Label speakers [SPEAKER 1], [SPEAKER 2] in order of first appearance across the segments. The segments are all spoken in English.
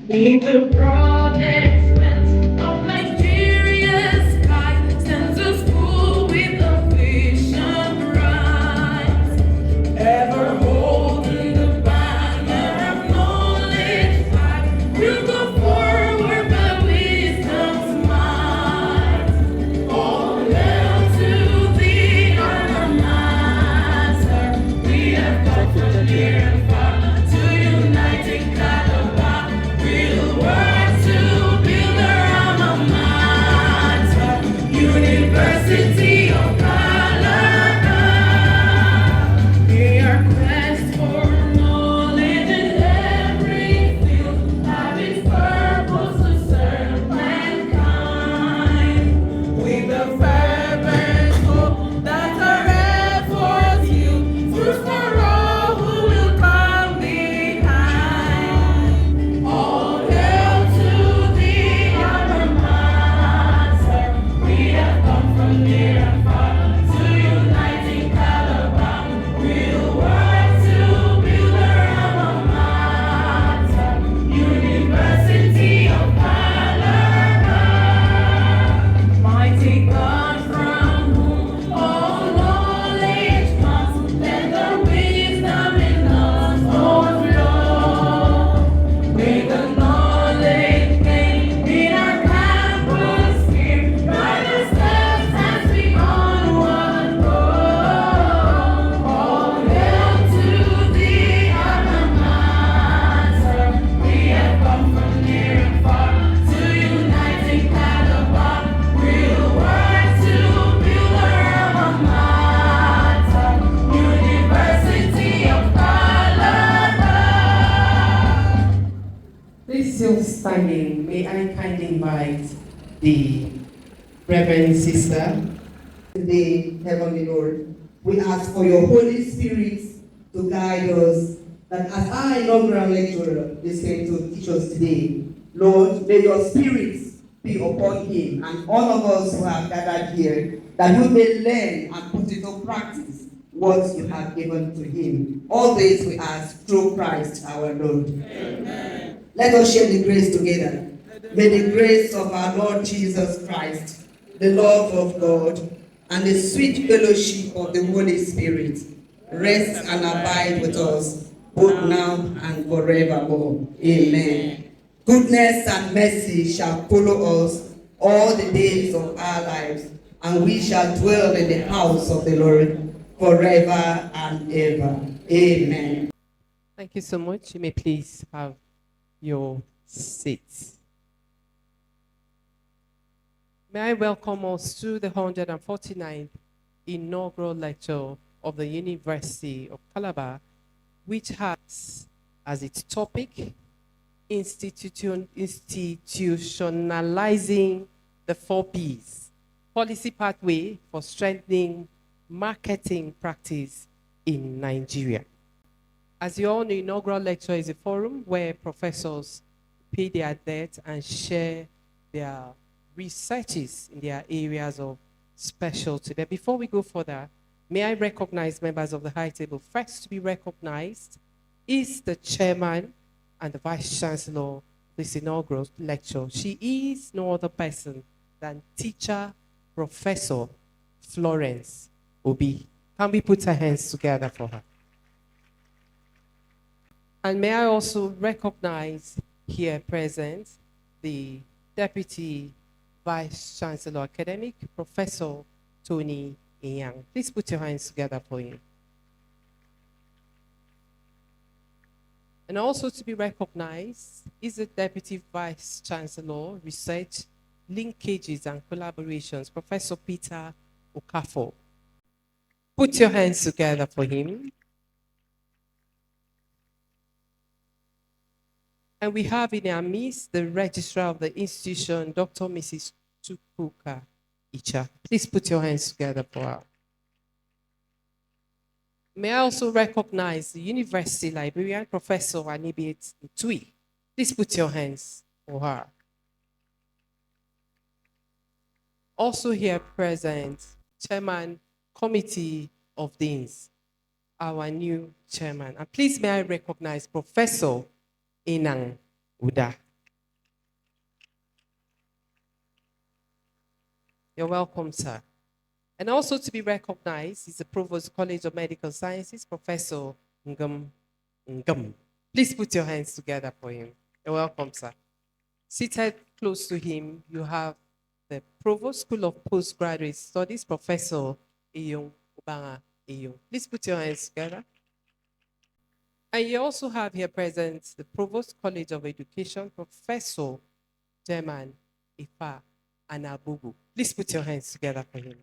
[SPEAKER 1] Beneath the broad expanse of Nigeria's sky stands a school with a vision bright, ever holding the banner of knowledge high. We'll go forward by wisdom's might. All hail to the alma mater. We have come from near and far to unite in Calabar. We'll work to build our alma mater, University of Calabar. May our quest for knowledge in every field have its purpose to serve mankind. With the fervent hope that our efforts yield fruits for all who will come behind. All hail to the alma mater. We have come from near and far to unite in Calabar. We'll work to build our alma mater, University of Calabar. Mighty God, from whom all knowledge comes, let the wisdom in us overflow. May the knowledge gained in our campus here guide our steps as we onward go. All hail to the alma mater. We have come from near and far to unite in Calabar. We'll work to build our alma mater, University of Calabar. Please still standing. May I kindly invite the Reverend Sister.
[SPEAKER 2] Today, Heavenly Lord, we ask for your Holy Spirit to guide us, that as our inaugural lecturer is going to teach us today, Lord, may your Spirit be upon him and all of us who have gathered here, that we may learn and put into practice what you have given to him. All this we ask through Christ our Lord. Amen. Let us share the grace together. May the grace of our Lord Jesus Christ, the love of God, and the sweet fellowship of the Holy Spirit rest and abide with us, both now and forevermore. Amen. Goodness and mercy shall follow us all the days of our lives, and we shall dwell in the house of the Lord forever and ever. Amen.
[SPEAKER 1] Thank you so much. You may please have your seats. May I welcome us to the 149th Inaugural Lecture of the University of Calabar, which has as its topic Institutionalizing the 4 Ps, Policy Pathway for Strengthening Marketing Practice in Nigeria. As you all know, Inaugural Lecture is a forum where professors pay their debt and share their researches in their areas of specialty. But before we go further, may I recognize members of the high table. First to be recognized is the chairman and the Vice-Chancellor of this inaugural lecture. She is no other person than teacher, Professor Florence Obi. Can we put our hands together for her? And may I also recognize here present the Deputy Vice-Chancellor Academic, Professor Tony Yang. Please put your hands together for him. And also to be recognized is the Deputy Vice-Chancellor, Research, Linkages and Collaborations, Professor Peter Okafor. Put your hands together for him. And we have in our midst the Registrar of the institution, Dr. Mrs. Chukwurah. Please put your hands together for her. May I also recognize the University Librarian, Professor Anibiet Ntui. Please put your hands for her. Also here present, Chairman, Committee of Deans, our new chairman. And please may I recognize Professor Inang Uda. You're welcome, sir. And also to be recognized is the Provost College of Medical Sciences, Professor Ngum Ngum. Please put your hands together for him. You're welcome, sir. Seated close to him, you have the Provost School of Postgraduate Studies, Professor Iyung Ubanga Iyung. Please put your hands together. And you also have here present the Provost College of Education, Professor German Ifa Anabubu. Please put your hands together for him.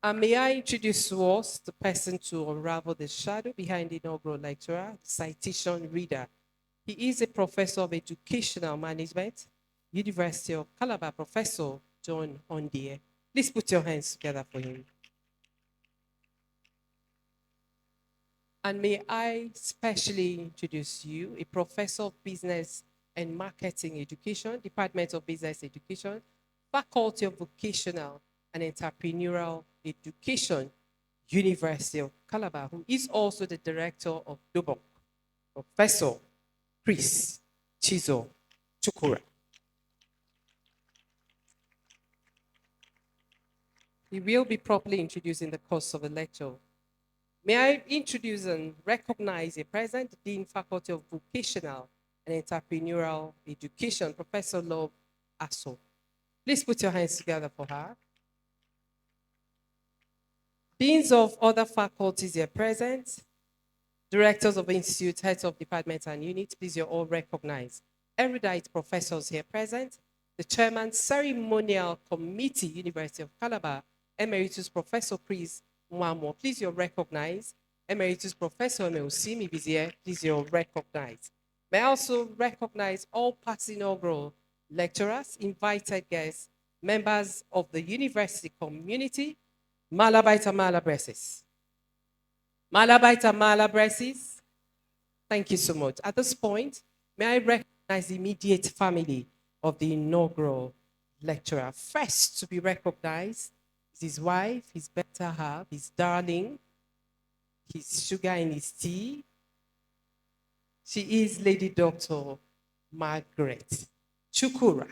[SPEAKER 1] And may I introduce to us the person to unravel the shadow behind the inaugural lecturer, the citation reader. He is a professor of educational management, University of Calabar, Professor John Ondie. Please put your hands together for him. And may I specially introduce you, a professor of business and marketing education, Department of Business Education, Faculty of Vocational and Entrepreneurial Education, University of Calabar, who is also the director of DOBOC, Professor Chris Chukwurah. He will be properly introduced in the course of the lecture. May I introduce and recognize the present Dean Faculty of Vocational and Entrepreneurial Education, Professor Love Aso. Please put your hands together for her. Deans of other faculties here present, directors of institutes, heads of departments and units, please you're all recognized. Erudite professors here present, the chairman, ceremonial committee, University of Calabar, Emeritus Professor Chris Chukwurah, please you're recognized. Emeritus Professor Meusimi Bizier, please you're recognized. May I also recognize all past inaugural lecturers, invited guests, members of the university community, Malabaita Malabresis. Malabaita Malabresis. Thank you so much. At this point, may I recognize the immediate family of the inaugural lecturer. First to be recognized is his wife, his better half, his darling, his sugar in his tea. She is Lady Dr. Margaret Chukwurah,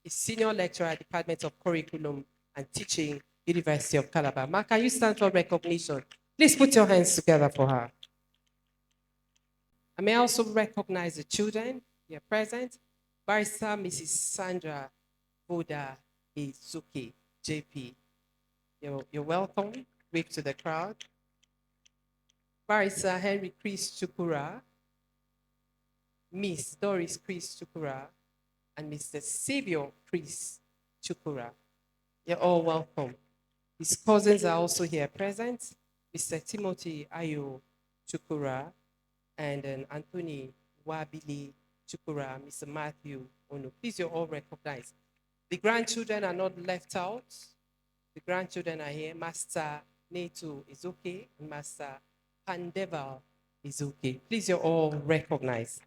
[SPEAKER 1] a senior lecturer at the Department of Curriculum and Teaching, University of Calabar. Ma, can you stand for recognition? Please put your hands together for her. I may also recognize the children here present. Barrister Mrs. Sandra Boda Izuki, JP. You're welcome. Wave to the crowd. Barrister Henry Chris Chukwurah, Miss Doris Chris Chukwurah, and Mr. Xavier Chris Chukwurah. You're all welcome. His cousins are also here present, Mr. Timothy Ayo Chukwurah, and Anthony Wabili Chukwurah, Mr. Matthew Ono. Please, you're all recognized. The grandchildren are not left out. The grandchildren are here. Master Neto is okay, and Master Pandeval is okay. Please, you're all recognized.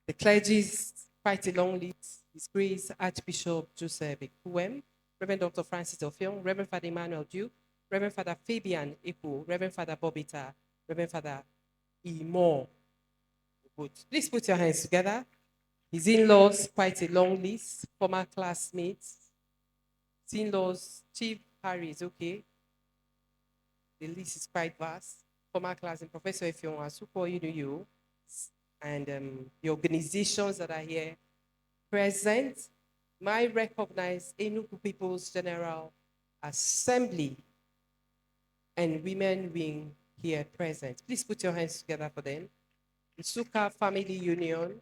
[SPEAKER 1] The clergy is quite a long list. His Grace Archbishop Joseph Ekuwem, Reverend Dr. Francis Ofiong, Reverend Father Emmanuel Duke, Reverend Father Fabian Epo, Reverend Father Bobita, Reverend Father Imo. Good. Please put your hands together. His in-laws, quite a long list. Former classmates. His in-laws, Chief Harry is okay. The list is quite vast. Former classmate, Professor Efiong Asuko, you, and the organizations that are here present. May I recognize Enugu People's General Assembly and Women Wing here present. Please put your hands together for them. Nsuka Family Union,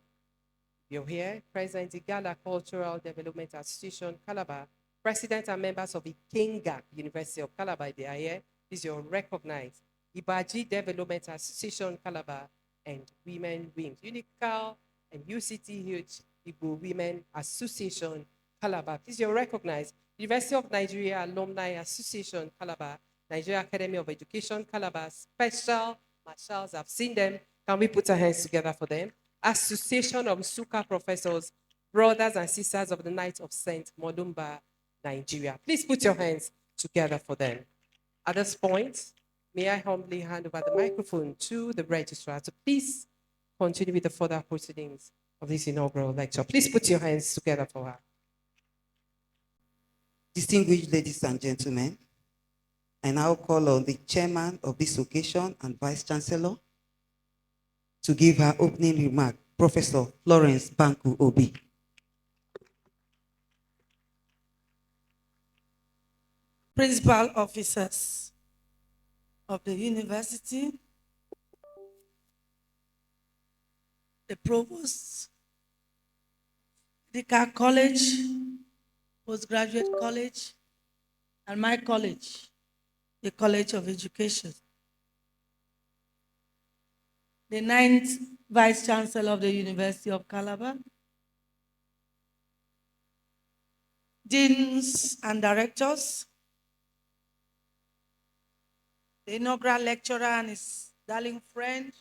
[SPEAKER 1] you're here. Present, Igala Cultural Development Association, Calabar. President and members of Ikenga, University of Calabar, they are here. Please, you're recognized. Ibaji Development Association, Calabar, and Women Wing. Unical and UCTH Igbo Women Association, Calabar. Please, you're recognized. University of Nigeria Alumni Association, Calabar. Nigeria Academy of Education, Calabar. Special marshals, I've seen them. Can we put our hands together for them? Association of Suka Professors, Brothers and Sisters of the Knights of St. Molumba, Nigeria. Please put your hands together for them. At this point, may I humbly hand over the microphone to the registrar to please continue with the further proceedings of this inaugural lecture. Please put your hands together for her.
[SPEAKER 2] Distinguished ladies and gentlemen, I now call on the chairman of this occasion and Vice-Chancellor to give her opening remark, Professor Florence Banku Obi.
[SPEAKER 3] Principal officers of the university, the provost, Medical College, Postgraduate College, and my college, the College of Education. The 9th Vice-Chancellor of the University of Calabar, deans and directors, the inaugural lecturer and his darling friend,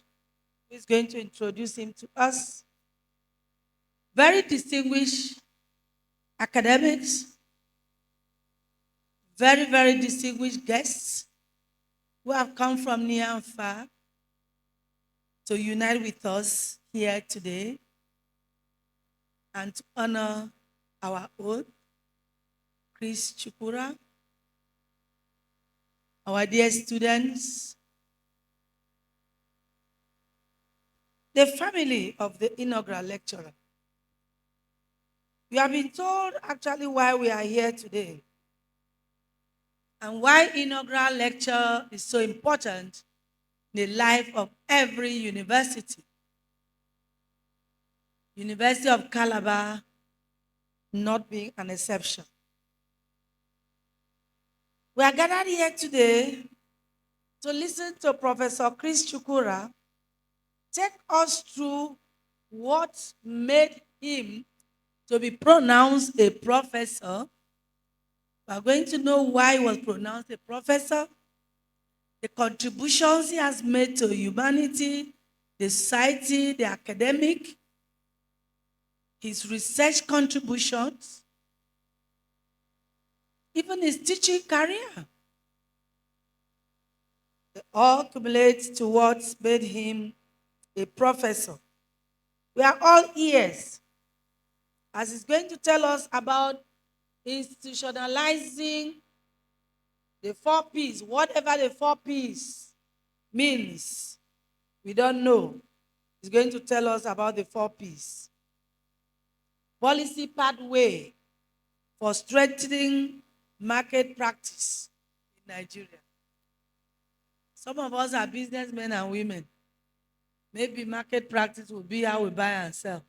[SPEAKER 3] who is going to introduce him to us, very distinguished academics, very, very distinguished guests who have come from near and far to unite with us here today and to honor our oath, Chris Chukwurah, our dear students, the family of the inaugural lecturer. We have been told actually why we are here today and why inaugural lecture is so important in the life of every university. University of Calabar not being an exception. We are gathered here today to listen to Professor Chris Chukwurah take us through what made him to be pronounced a professor. We are going to know why he was pronounced a professor, the contributions he has made to humanity, the society, the academic, his research contributions, even his teaching career. They all accumulate to what made him a professor. We are all ears as he's going to tell us about institutionalizing the 4 Ps, whatever the 4 Ps means. We don't know. He's going to tell us about the 4 Ps. Policy pathway for strengthening market practice in Nigeria. Some of us are businessmen and women. Maybe market practice will be how we buy and sell.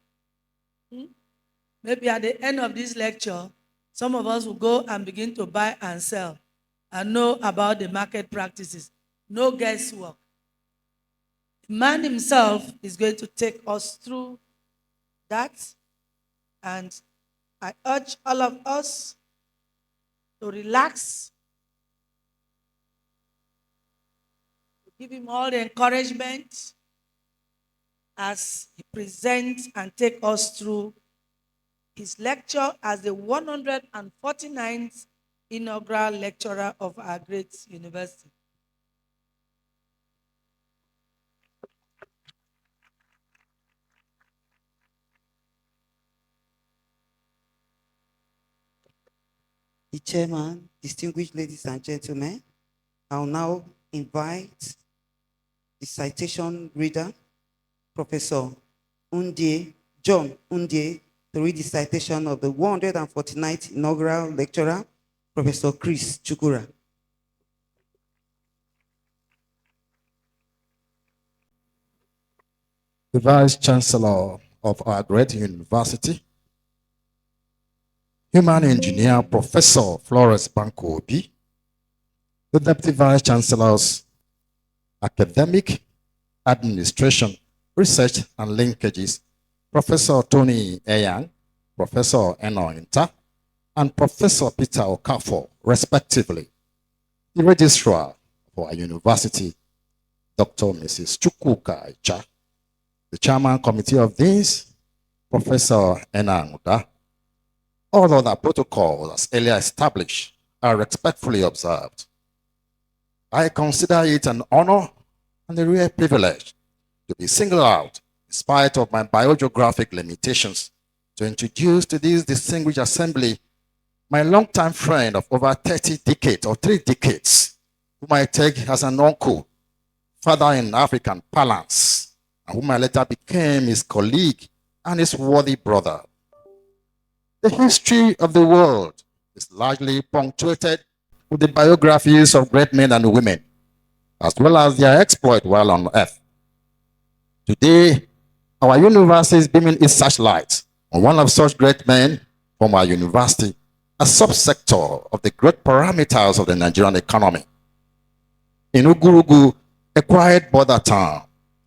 [SPEAKER 3] Maybe at the end of this lecture, some of us will go and begin to buy and sell and know about the market practices. No guesswork. The man himself is going to take us through that, and I urge all of us to relax, to give him all the encouragement as he presents and take us through his lecture as the 149th inaugural lecturer of our great university.
[SPEAKER 2] The chairman, distinguished ladies and gentlemen, I'll now invite the citation reader, Professor John Undie, to read the citation of the 149th inaugural lecturer, Professor Chris Chukwurah.
[SPEAKER 4] The Vice-Chancellor of our great university, Human Engineer Professor Florence Banku Obi, the Deputy Vice-Chancellors, Academic, Administration, Research and Linkages, Professor Tony Eyang, Professor Eno Inta, and Professor Peter Okafor, respectively. The Registrar for our university, Dr. Mrs. Chukwurah, the Chairman Committee of Deans, Professor Enang Uda. All other protocols as earlier established are respectfully observed. I consider it an honor and a rare privilege to be singled out, in spite of my biogeographic limitations, to introduce to this distinguished assembly my longtime friend of over 30 decades or 3 decades, whom I take as an uncle, father in African parlance, and whom I later became his colleague and his worthy brother. The history of the world is largely punctuated with the biographies of great men and women, as well as their exploit while on earth. Today, our university is beaming its searchlight on one of such great men from our university, a subsector of the great parameters of the Nigerian economy. Inugurugu, a quiet border town,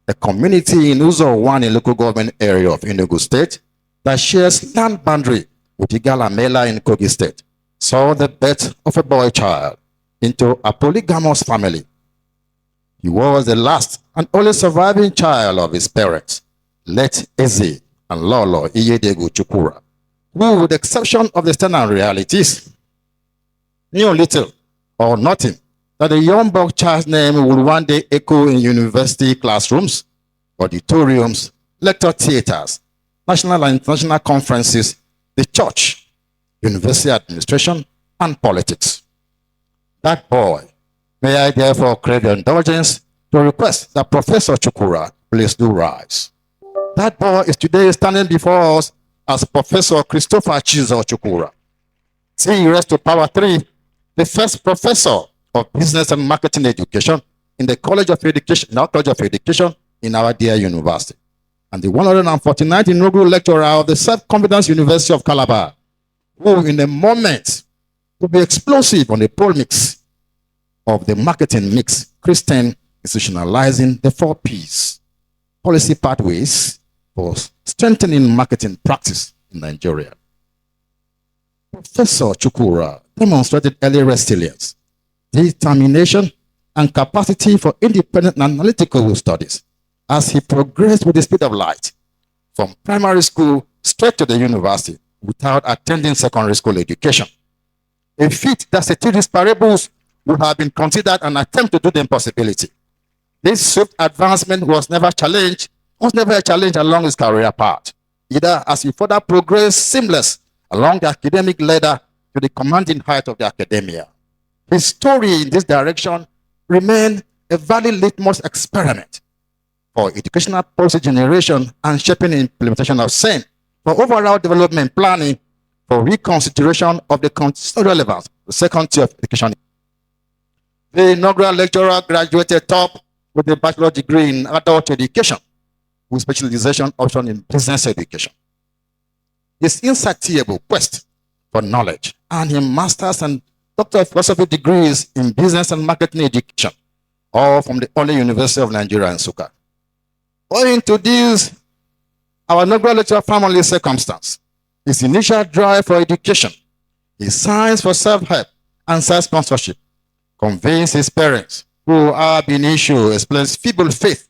[SPEAKER 4] a community in Uzo 1 in local government area of Enugu State that shares land boundary with Igalamela in Kogi State, saw the birth of a boy child into a polygamous family. He was the last and only surviving child of his parents, late Eze and Lolo Iyedegu Chukwurah, who, with the exception of the external realities, knew little or nothing that the young boy child's name would one day echo in university classrooms, auditoriums, lecture theaters, national and international conferences, the church, university administration, and politics. That boy, may I therefore crave your indulgence to request that Professor Chukwurah please do rise. That boy is today standing before us as Professor Christopher Chukwurah. He rose to power 3, the first professor of business and marketing education in the College of Education, in our dear university, and the 149th Inaugural Lecturer of the Self-Confidence University of Calabar, who in a moment will be explosive on the pole mix of the marketing mix, Christian institutionalizing the 4 P's, policy pathways for strengthening marketing practice in Nigeria. Professor Chukwurah demonstrated early resilience, determination, and capacity for independent analytical studies as he progressed with the speed of light from primary school straight to the university without attending secondary school education. A feat that satirists parables would have been considered an attempt to do the impossibility. This swift advancement was never a challenge along his career path, either as he further progressed seamless along the academic ladder to the commanding height of the academia. His story in this direction remained a valid litmus experiment for educational policy generation and shaping implementation of SEN for overall development planning for reconsideration of the constitutional relevance, the second tier of education. The inaugural lecturer graduated top with a bachelor's degree in adult education with specialization option in business education. His insatiable quest for knowledge and his master's and doctor of philosophy degrees in business and marketing education, all from the only University of Nigeria in Nsukka. Owing to this, our inaugural lecturer family circumstance, his initial drive for education, his science for self-help and self-sponsorship, convinced his parents, who are being issue explains feeble faith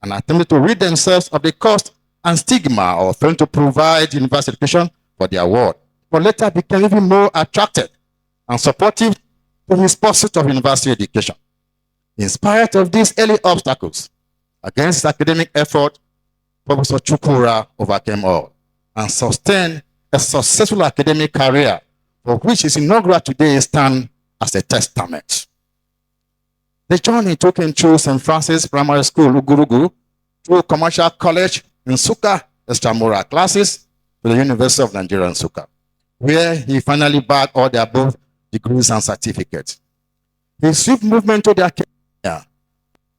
[SPEAKER 4] and attempted to rid themselves of the cost and stigma of failing to provide university education for their ward, but later became even more attracted and supportive to his pursuit of university education. In spite of these early obstacles, against academic effort, Professor Chukwurah overcame all and sustained a successful academic career for which his inaugural today stands as a testament. The journey took him through St. Francis Primary School, Ugurugu, through Commercial College in Nsukka, extramural classes, to the University of Nigeria in Nsukka, where he finally bagged all the above degrees and certificates. His swift movement to the academia,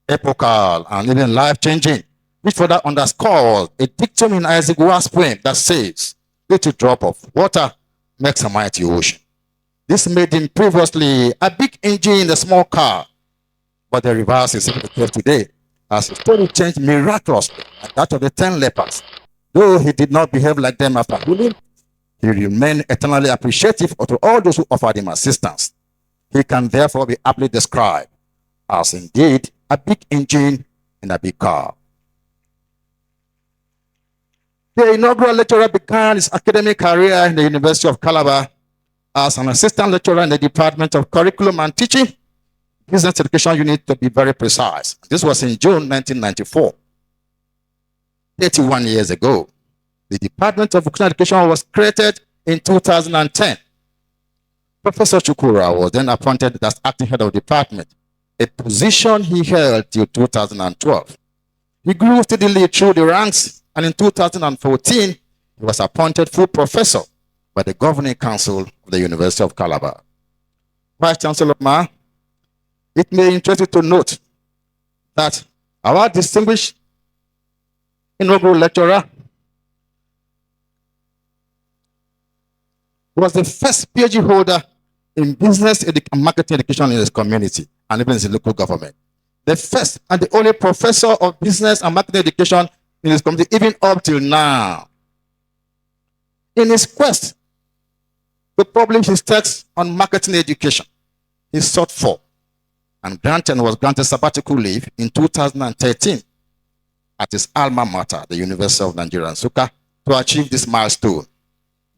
[SPEAKER 4] epochal and even life-changing, which further underscores a dictum in Isaac Watts' poem that says, "Little drop of water makes a mighty ocean." This made him previously a big engine in a small car, but the reverse is the case today, as his story changed miraculously, like that of the 10 lepers. Though he did not behave like them after healing, he remained eternally appreciative to all those who offered him assistance. He can therefore be aptly described as indeed a big engine in a big car. The inaugural lecturer began his academic career in the University of Calabar as an assistant lecturer in the Department of Curriculum and Teaching, Business Education Unit to be very precise. This was in June 1994, 31 years ago. The Department of Vocational Education was created in 2010. Professor Chukwurah was then appointed as acting head of department, a position he held till 2012. He grew steadily through the ranks, and in 2014, he was appointed full professor by the Governing Council of the University of Calabar. Vice-Chancellor Ma, it may interest you to note that our distinguished inaugural lecturer was the first PhD holder in business and marketing education in his community and even in his local government. The first and the only professor of business and marketing education in his community, even up till now. In his quest to publish his text on marketing education, he sought for and was granted sabbatical leave in 2013 at his alma mater, the University of Nigeria, Nsukka, to achieve this milestone.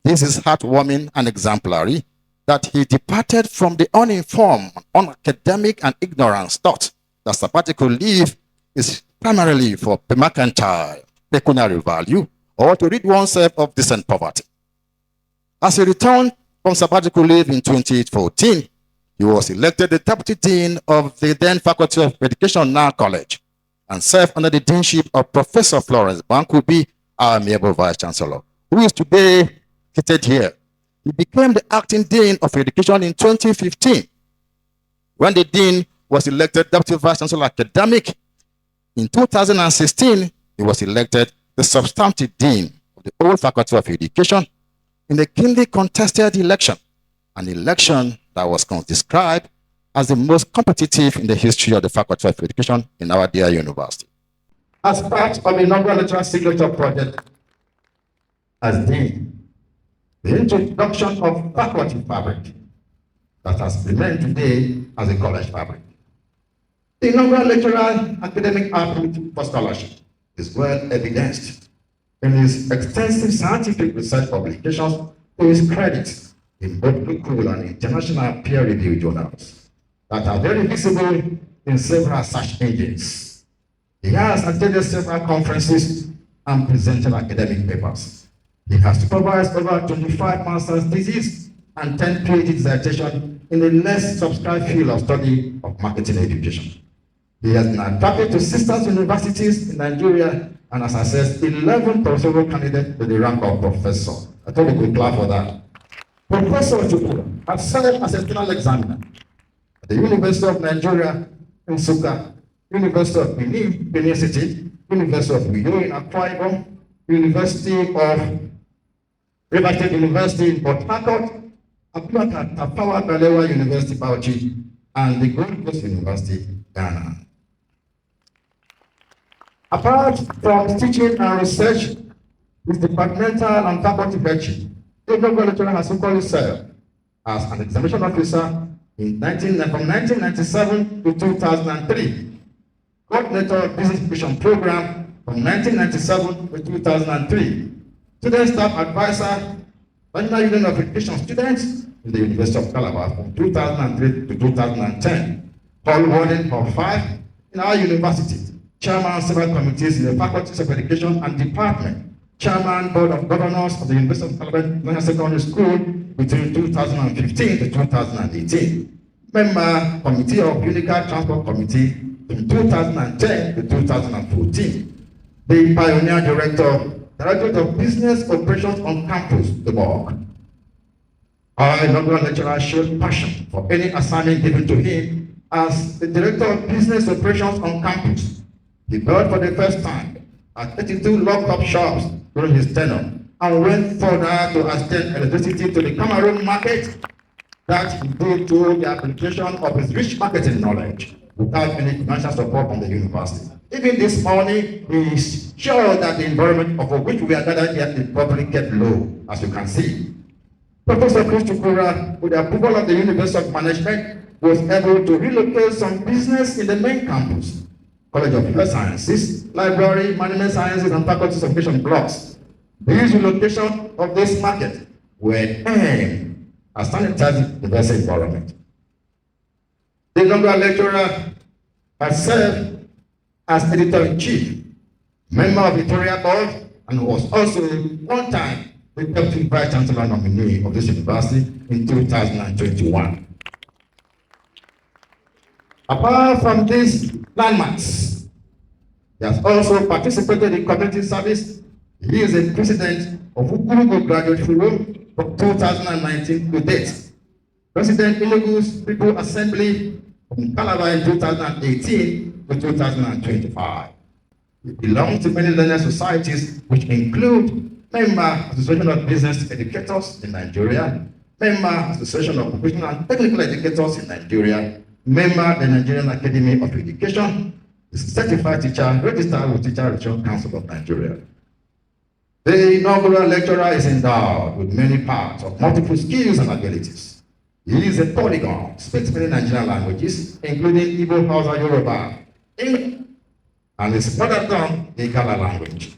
[SPEAKER 4] This is heartwarming and exemplary that he departed from the uninformed, unacademic, and ignorant thought that sabbatical leave is primarily for mercantile, pecuniary value, or to rid oneself of decent poverty. As he returned from sabbatical leave in 2014, he was elected the Deputy Dean of the then Faculty of Education, now College, and served under the deanship of Professor Florence Banku Obi, our amiable Vice-Chancellor, who is today seated here. He became the acting Dean of Education in 2015. When the Dean was elected Deputy Vice-Chancellor Academic, in 2016, he was elected the substantive Dean of the old Faculty of Education in a keenly contested election, an election that was described as the most competitive in the history of the Faculty of Education in our dear university. As part of the Inaugural Lecture Signature Project, as Dean, the introduction of faculty fabric that has remained today as a college fabric. The inaugural lecturer academic output for scholarship is well evidenced in his extensive scientific research publications to his credit in both local and international peer-reviewed journals that are very visible in several search engines. He has attended several conferences and presented academic papers. He has supervised over 25 master's theses and 10 PhD dissertations in the less subscribed field of study of marketing education. He has been attracted to sisters universities in Nigeria and, as I said, 11 professorial candidates to the rank of professor. I thought we could clap for that. Professor Chukwurah has served as a final examiner at the University of Nigeria in Nsukka, University of Benin City, University of Uyo in Akpabio, University of River State University in Port Harcourt, Tafawa Balewa University, Bauchi, and the Gold Coast University, Ghana. Apart from teaching and research, his departmental and faculty virtue, the inaugural lecturer has equally served as an examination officer from 1997 to 2003, coordinator of business education program from 1997 to 2003, student staff advisor, National Union of Education Students in the University of Calabar from 2003 to 2010, hall warden of 5 in our university, chairman of several committees in the faculties of education and department, chairman board of governors of the University of Calabar National Secondary School between 2015 to 2018, member committee of Unical Transport Committee from 2010 to 2014, the pioneer director of Business Operations on Campus, the BOC. Our inaugural lecturer showed passion for any assignment given to him as the Director of Business Operations on Campus. He built for the first time at 32 locked-up shops during his tenure and went further to extend electricity to the Cameroon market that he did through the application of his rich marketing knowledge without any financial support from the university. Even this morning, he is sure that the environment of which we are gathered here is probably kept low, as you can see. Professor Chris Chukwurah, with the approval of the University of Management, was able to relocate some business in the main campus, College of Health Sciences, Library, Management Sciences, and Faculties of Education blocks. These relocation of this market were aimed at sanitizing the best environment. The inaugural lecturer has served as editor-in-chief, member of the editorial board, and was also one time the Deputy Vice-Chancellor nominee of this university in 2021. Apart from these landmarks, he has also participated in community service. He is a president of Ukurugo Graduate Forum from 2019 to date. President Inugu's People Assembly from Calabar in 2018 to 2025. He belongs to many learned societies, which include Member Association of Business Educators in Nigeria, Member Association of Professional and Technical Educators in Nigeria, Member the Nigerian Academy of Education, certified teacher registered with Teacher Registration Council of Nigeria. The inaugural lecturer is endowed with many parts of multiple skills and abilities. He is a polygon, speaks many Nigerian languages, including Igbo, Hausa, Yoruba, English, and his mother tongue, the Igala language.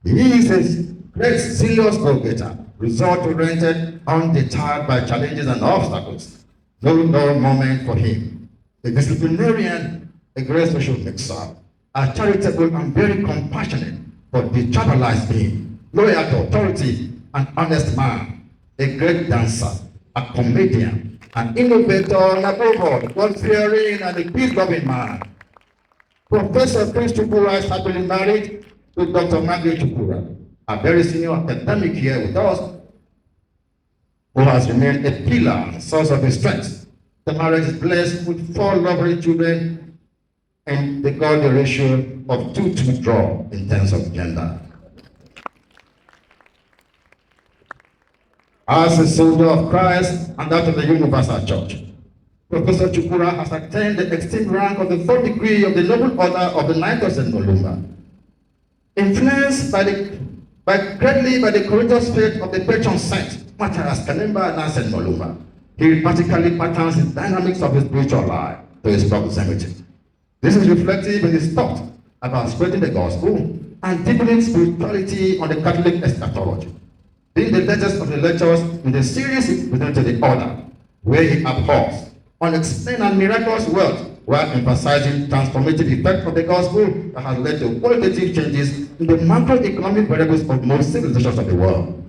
[SPEAKER 4] He is a great serious go-getter, result-oriented, undeterred by challenges and obstacles. No moment for him. A disciplinarian, a great social mixer, a charitable and very compassionate but detribalized being, loyal to authority, an honest man, a great dancer, a comedian, an innovator, and above all, God-fearing and a peace-loving man. Professor Chris Chukwurah is happily married to Dr. Margaret Chukwurah, a very senior academic here with us, who has remained a pillar and source of his strength. The marriage is blessed with 4 lovely children, and they got the ratio of 2 to draw in terms of gender. As a soldier of Christ and that of the Universal Church, Professor Chukwurah has attained the esteemed rank of the 4th degree of the Noble Order of the 9th of St. Molumba. Influenced greatly by the courageous faith of the patron saint, Matthias Kanemba and St. Molumba, he practically patterns the dynamics of his spiritual life to his proximity. This is reflective in his thought about spreading the gospel and deepening spirituality on the Catholic eschatology. Being the latest of the lectures in the series presented to the order, where he abhors unexplained and miraculous wealth, while emphasizing transformative effect of the gospel that has led to qualitative changes in the macroeconomic variables of most civilizations of the world.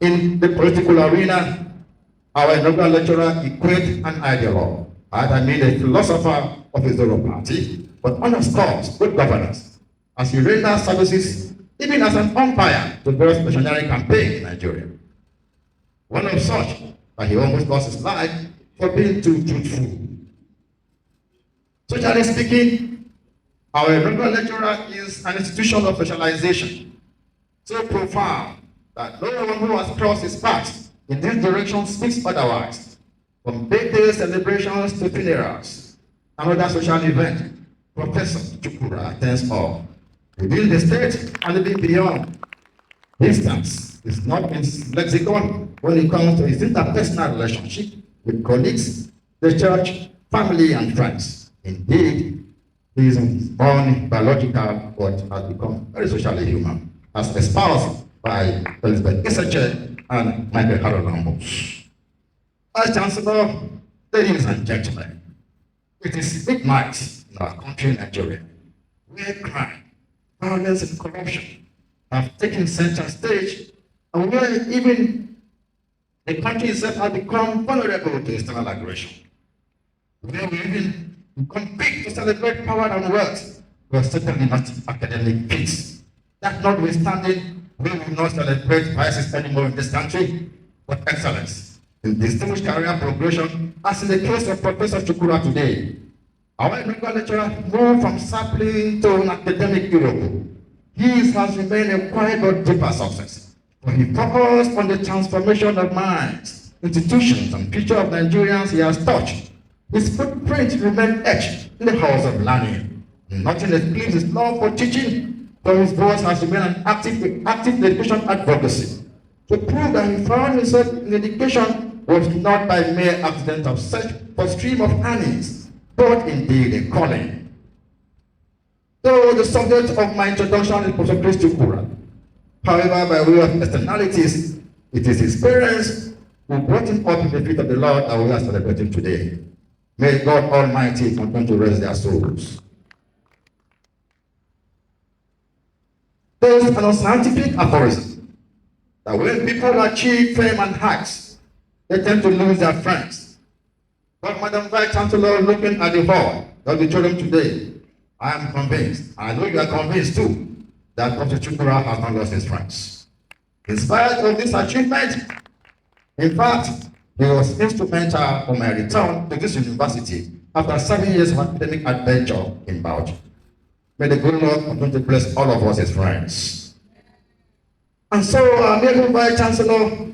[SPEAKER 4] In the political arena, our inaugural lecturer equates an ideologue, I mean a philosopher of his own party, but underscores good governance as he renders services even as an umpire to various missionary campaigns in Nigeria. One of such, that he almost lost his life for being too truthful. Socially speaking, our inaugural lecturer is an institution of socialization, so profound that no one who has crossed his path in this direction speaks otherwise. From birthday celebrations to funerals, another social event, Professor Chukwurah attends all, within the state and even beyond. Distance is not in his lexicon when it comes to his interpersonal relationship with colleagues, the church, family, and friends. Indeed, he is born biological but has become very socially human, as espoused by Elizabeth Iseche and Michael Harold. As Chancellor, ladies and gentlemen, it is midnight in our country, Nigeria, where crime, violence, and corruption have taken center stage, and where even the country itself has become vulnerable to external aggression. Where we even compete to celebrate power and wealth, we are certainly not academic peace. That notwithstanding, we will not celebrate vices anymore in this country, but excellence in distinguished career progression, as in the case of Professor Chukwurah today. Our inaugural lecturer moved from sapling to an academic hero. His has remained a quiet but deeper success, for he focused on the transformation of minds, institutions, and future of Nigerians he has touched. His footprint remained etched in the halls of learning. Nothing eclipsed his love for teaching, for his voice has remained an active education advocacy. To prove that he found himself in education was not by mere accident of search for stream of earnings, but indeed a calling. Though the subject of my introduction is Professor Chris Chukwurah, however, by way of externalities, it is his parents who brought him up in the feet of the Lord that we are celebrating today. May God Almighty continue to raise their souls. There is an scientific aphorism that when people achieve fame and heights, they tend to lose their friends. But Madam Vice-Chancellor, looking at the hall of the auditorium today, I am convinced, I know you are convinced too, that Professor Chukwurah has not lost his friends. In spite of this achievement, in fact, he was instrumental for my return to this university after 7 years of academic adventure in Belgium. May the good Lord continue to bless all of us as friends. And so, Honorable Vice-Chancellor,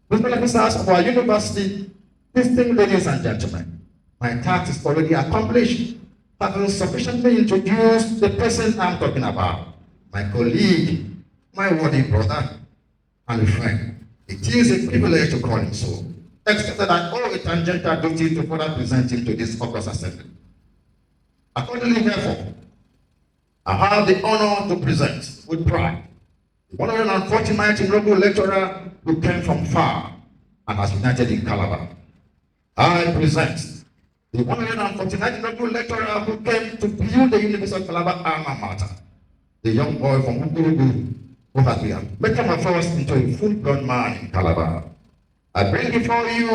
[SPEAKER 4] principal officers of our university, distinguished ladies and gentlemen, my task is already accomplished, having sufficiently introduced the person I'm talking about, my colleague, my worthy brother, and friend. It is a privilege to call him so, except that I owe a tangential duty to further present him to this august assembly. Accordingly, therefore, I have the honor to present with pride the 149th Inaugural Lecturer who came from far and has united in Calabar. I present the 149th Inaugural Lecturer who came to build the University of Calabar alma mater, the young boy from Ugurugu who has been metamorphosed into a full-blown man in Calabar. I bring before you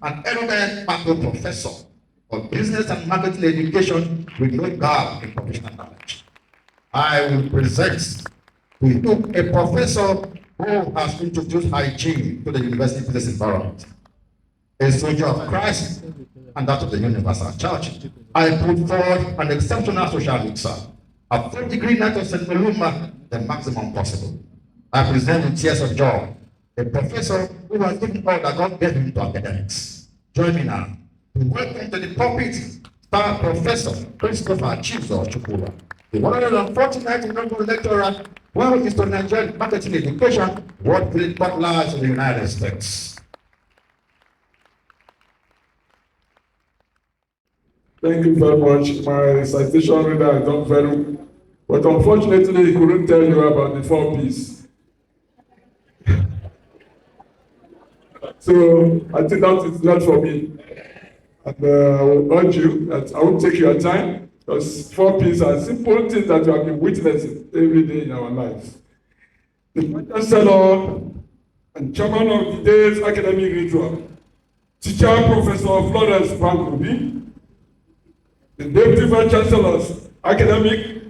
[SPEAKER 4] an erudite Banku professor of business and marketing education with no gap in professional knowledge. I will present to you a professor who has introduced hygiene to the university business environment, a soldier of Christ and that of the Universal Church. I put forward an exceptional social mixer, a 4th-degree Knight of St. Maluma, the maximum possible. I present with tears of joy a professor who has given all that God gave him to academics. Join me now to welcome to the pulpit star Professor Chris Chukwurah, the 149th Inaugural Lecturer who is to Nigerian marketing education, world great butlers in the United States.
[SPEAKER 5] Thank you very much. My citation reader has done very well, but unfortunately he couldn't tell you about the 4 P's. So I think that is not for me. And I will urge you that I won't take your time, because 4 P's are simple things that you have been witnessing every day in our lives. The Vice-Chancellor and Chairman of the day's academic ritual, Teacher Professor Florence Banku Obi, the Deputy Vice-Chancellor's academic,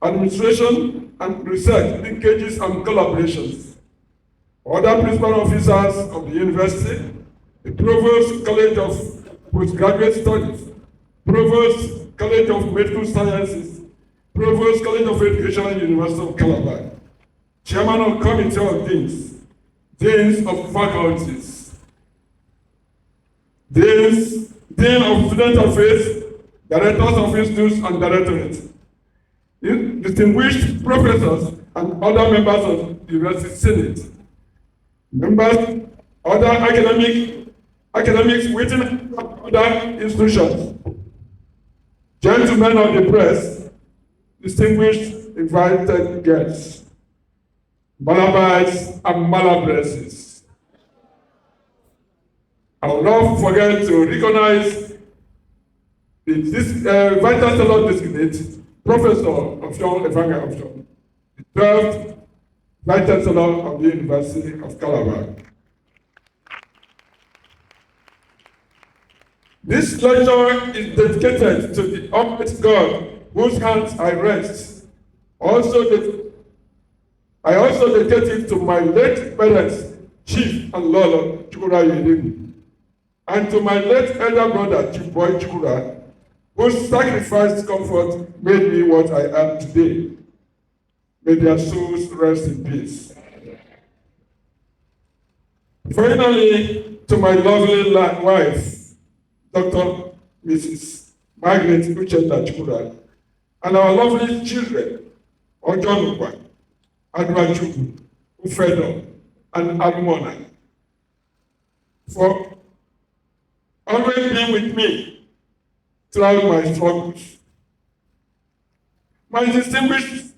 [SPEAKER 5] administration, and research linkages and collaborations, other principal officers of the university, the Provost College of Postgraduate Studies, Provost College of Medical Sciences, Provost College of Education, University of Calabar, Chairman of Committee of Deans, Deans of Faculties, Dean of Student Affairs, Directors of Institutes and Directorates, distinguished professors and other members of the University Senate, members, other academics within other institutions, gentlemen of the press, distinguished invited guests, Malabites and Malabresses. I will not forget to recognize this Vice-Chancellor designate, Professor of John Evanga of John, the 12th Vice-Chancellor of the University of Calabar. This lecture is dedicated to the Almighty God, whose hands I rest. I also dedicate it to my late parents, Chief and Lolo Chukwurah, and to my late elder brother, Chief Boy Chukwurah, whose sacrificed comfort made me what I am today. May their souls rest in peace. Finally, to my lovely wife, Dr. Mrs. Margaret Uchenda Chukwurah, and our lovely children, Ojonukwa, Adwachuku, Ufedo, and Abimona, for always being with me throughout my struggles. My distinguished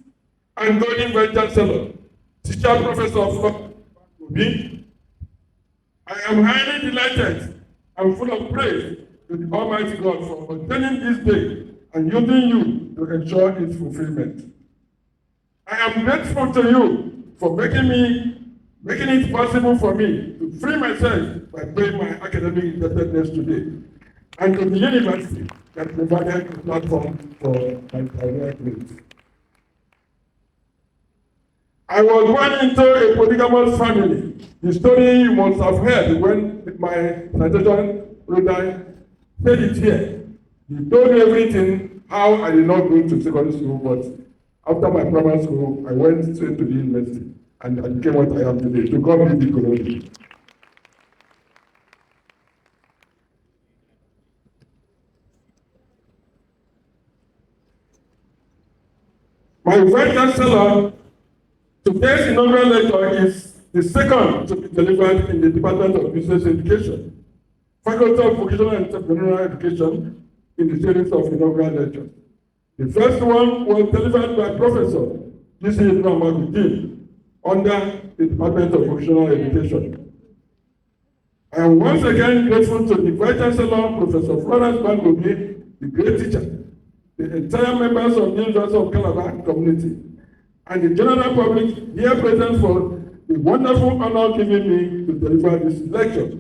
[SPEAKER 5] and golden Vice-Chancellor, Teacher Professor Florence Banku Obi, I am highly delighted and full of praise to the Almighty God for ordaining this day and using you to ensure its fulfillment. I am grateful to you for making it possible for me to free myself by paying my academic indebtedness today, and to the university that provided the platform for my career growth. I was born into a polygamous family. The story you must have heard when my citation brother said it here. He told me everything, how I did not go to secondary school, but after my primary school, I went straight to the university and I became what I am today. To God be the glory. My Vice-Chancellor, today's inaugural lecture is the second to be delivered in the Department of Business Education, Faculty of Vocational and Entrepreneurial Education, in the series of inaugural lectures. The first one was delivered by Professor Chris Chukwurah under the Department of Vocational Education. I am once again grateful to the Vice-Chancellor, Professor Florence Banku Obi, the great teacher, the entire members of the University of Calabar community, and the general public here present for the wonderful honor given me to deliver this lecture.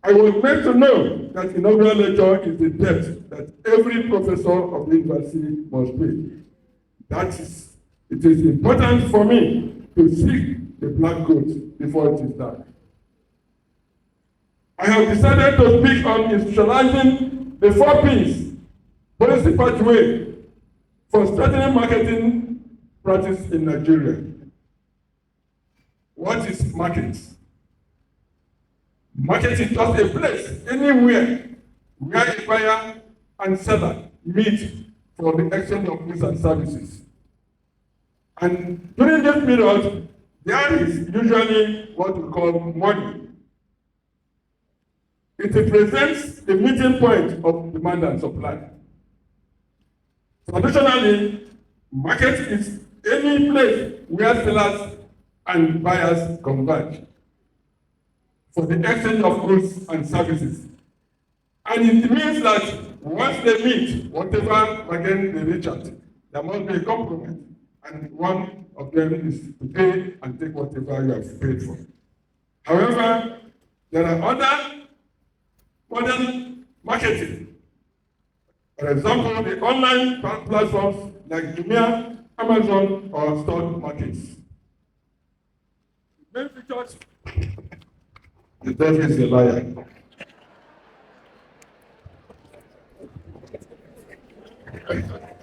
[SPEAKER 5] I was meant to know that inaugural lecture is the debt that every professor of the university must pay. It is important for me to seek the black coat before it is dark. I have decided to speak on institutionalizing the 4 P's policy pathway for strengthening marketing practice in Nigeria. What is market? Market is just a place, anywhere, where a buyer and seller meet for the exchange of goods and services. And during this period, there is usually what we call money. It represents the meeting point of demand and supply. Traditionally, market is any place where sellers and buyers converge for the exchange of goods and services. And it means that once they meet, whatever bargain they reach at, there must be a compromise. And one of them is to pay and take whatever you have paid for. However, there are other modern marketing. For example, the online platforms like Jumia, Amazon, or stock markets. Main features. The devil is a liar.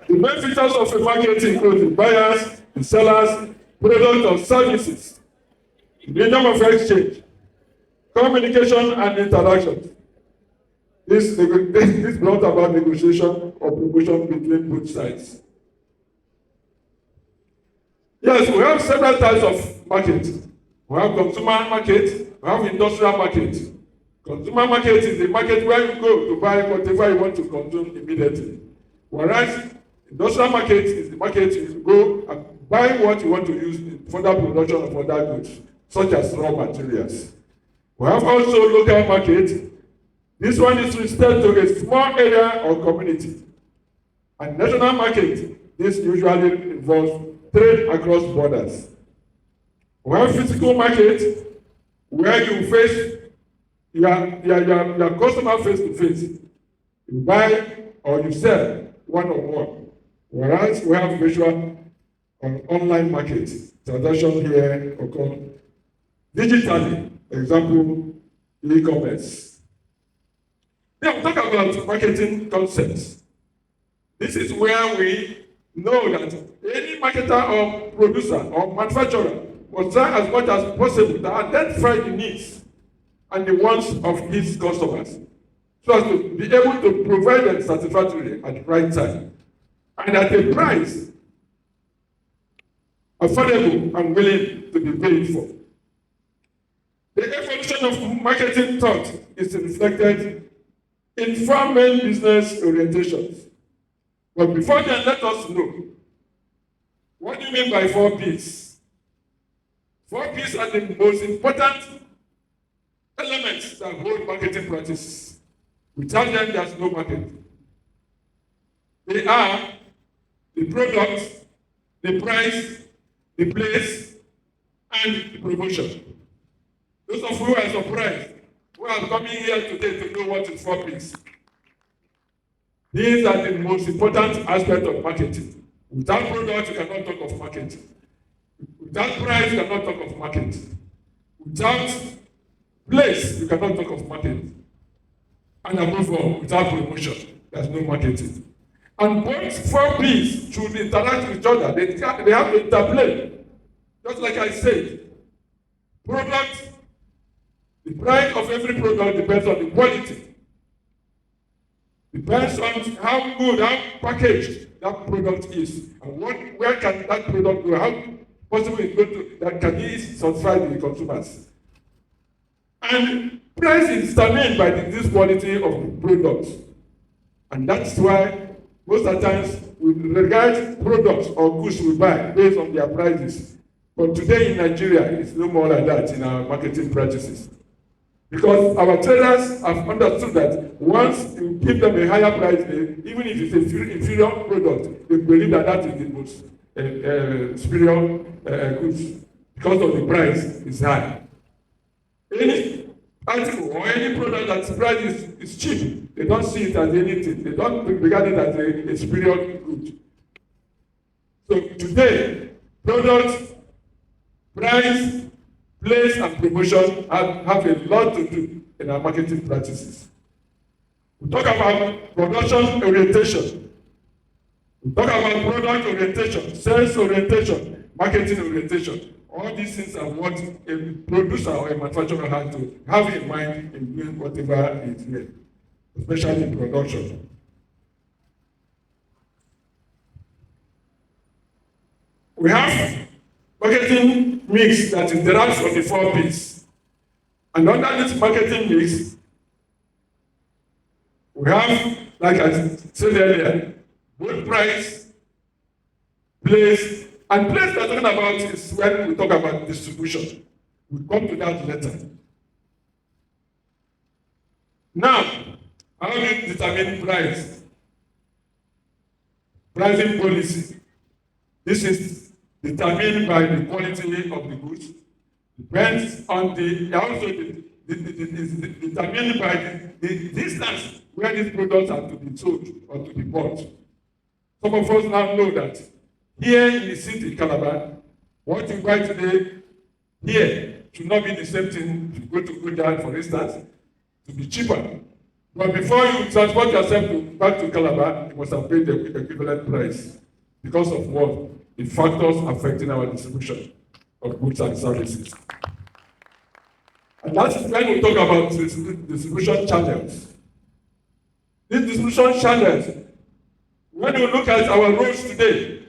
[SPEAKER 5] The main features of a market include the buyers, the sellers, products or services, medium of exchange, communication and interaction. This brought about negotiation or promotion between both sides. Yes, we have several types of market. We have consumer market, we have industrial market. Consumer market is the market where you go to buy whatever you want to consume immediately. Whereas industrial market is the market you go and buy what you want to use in further production of other goods, such as raw materials. We have also local market. This one is restricted to a small area or community. And national market, this usually involves trade across borders. We have physical market, where you face your customer face to face. You buy or you sell one-on-one. Whereas we have virtual or online market. Transaction here occur digitally. Example, e-commerce. Now, talk about marketing concepts. This is where we know that any marketer or producer or manufacturer must try as much as possible to identify the needs and the wants of his customers, so as to be able to provide them satisfactorily at the right time and at a price affordable and willing to be paid for. The evolution of marketing thought is reflected in 4 main business orientations. But before then, let us know, what do you mean by 4 P's? 4 P's are the most important elements that hold marketing practices. Without them, there's no market. They are the product, the price, the place, and the promotion. Those of you who are surprised, who are coming here today to know what is 4Ps. These are the most important aspects of marketing. Without product, you cannot talk of marketing. Without price, you cannot talk of market. Without place, you cannot talk of market. And above all, without promotion, there's no marketing. And both 4Ps should interact with each other. They have to interplay. Just like I said, product, the price of every product depends on the quality. Depends on how good, how packaged that product is, and where can that product go, how possible it go to, that can it satisfy the consumers. And price is determined by this quality of products. And that's why most of the times we regard products or goods we buy based on their prices. But today in Nigeria, it's no more like that in our marketing practices. Because our traders have understood that once you give them a higher price, even if it's an inferior product, they believe that that is the most superior goods because of the price is high. Any article or any product that's price is cheap, they don't see it as anything. They don't regard it as a superior good. So today, product, price, place, and promotion have a lot to do in our marketing practices. We talk about production orientation. We talk about product orientation, sales orientation, marketing orientation. All these things are what a producer or a manufacturer has to have in mind in doing whatever is made, especially in production. We have marketing mix that is derived from the 4Ps. And under this marketing mix, we have, like I said earlier, both price, place, and place we're talking about is when we talk about distribution. We'll come to that later. Now, how do you determine price? Pricing policy. This is determined by the quality of the goods. Depends on is determined by the distance where these products are to be sold or to be bought. Some of us now know that here in the city, Calabar, what you buy today here should not be the same thing to go to Godswill, for instance, to be cheaper. But before you transport yourself back to Calabar, you must have paid the equivalent price because of what? The factors affecting our distribution of goods and services. And that's when we talk about distribution channels. These distribution channels, when you look at our roads today,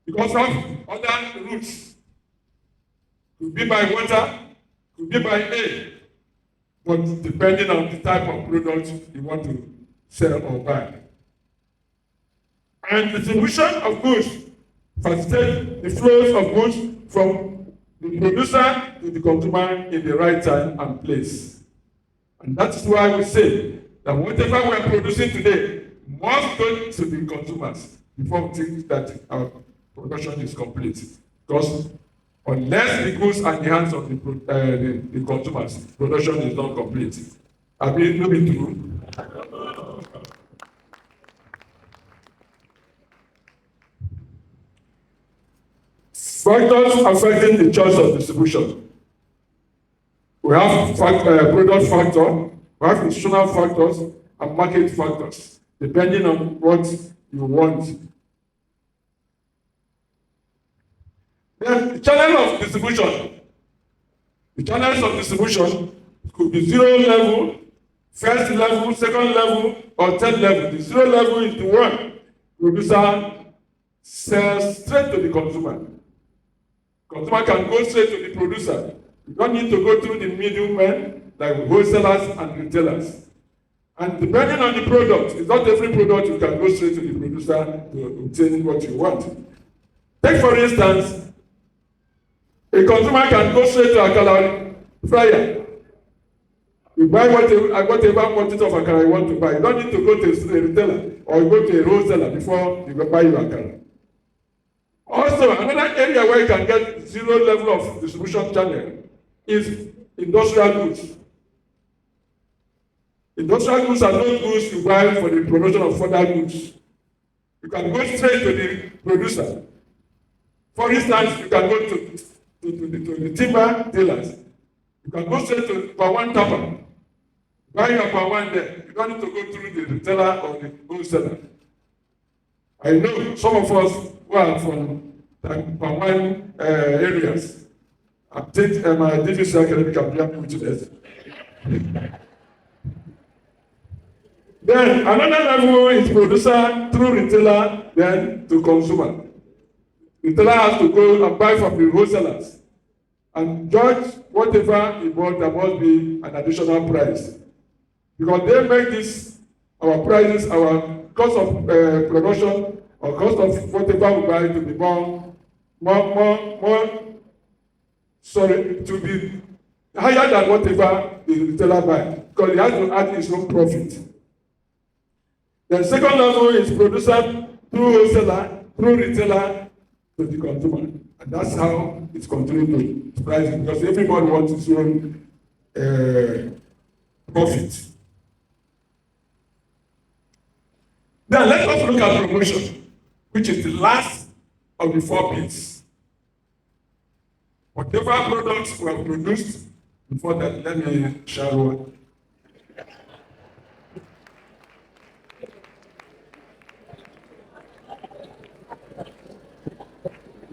[SPEAKER 5] because of other routes, could be by water, could be by air, but depending on the type of product you want to sell or buy. And distribution of goods facilitate the flows of goods from the producer to the consumer in the right time and place. And that's why we say that whatever we are producing today must go to the consumers before we think that our production is complete. Because unless the goods are in the hands of the consumers, production is not complete. I mean, no be true. Factors affecting the choice of distribution. We have product factor, we have institutional factors, and market factors, depending on what you want. Then the channel of distribution. The channels of distribution could be 0 level, first level, second level, or third level. The 0 level is the one producer sells straight to the consumer. Consumer can go straight to the producer. You don't need to go through the middlemen like wholesalers and retailers. And depending on the product, it's not every product you can go straight to the producer to obtain what you want. Take for instance, a consumer can go straight to Akala fryer. You buy whatever quantity of Akara you want to buy. You don't need to go to a retailer or you go to a wholesaler before you go buy your Akara. Also, another area where you can get zero level of distribution channel is industrial goods. Industrial goods are not goods you buy for the production of further goods. You can go straight to the producer. For instance, you can go to the timber dealers. You can go straight to Pawan Tapa. Buy your Pawan there. You don't need to go through the retailer or the wholesaler. I know some of us who are from Pawan areas. I think my DVC academic can be happy with this. Then another level is producer through retailer, then to consumer. Retailer has to go and buy from the wholesalers and judge whatever he bought. There must be an additional price because they make this our prices, our cost of production or cost of whatever we buy to be to be higher than whatever the retailer buy because he has to add his own profit. The second level is producer through wholesaler, through retailer to the consumer. And that's how it's continuing to price because everybody wants his own profit. Then let us look at promotion, which is the last of the 4 P's. Whatever products were produced before that, let me share one.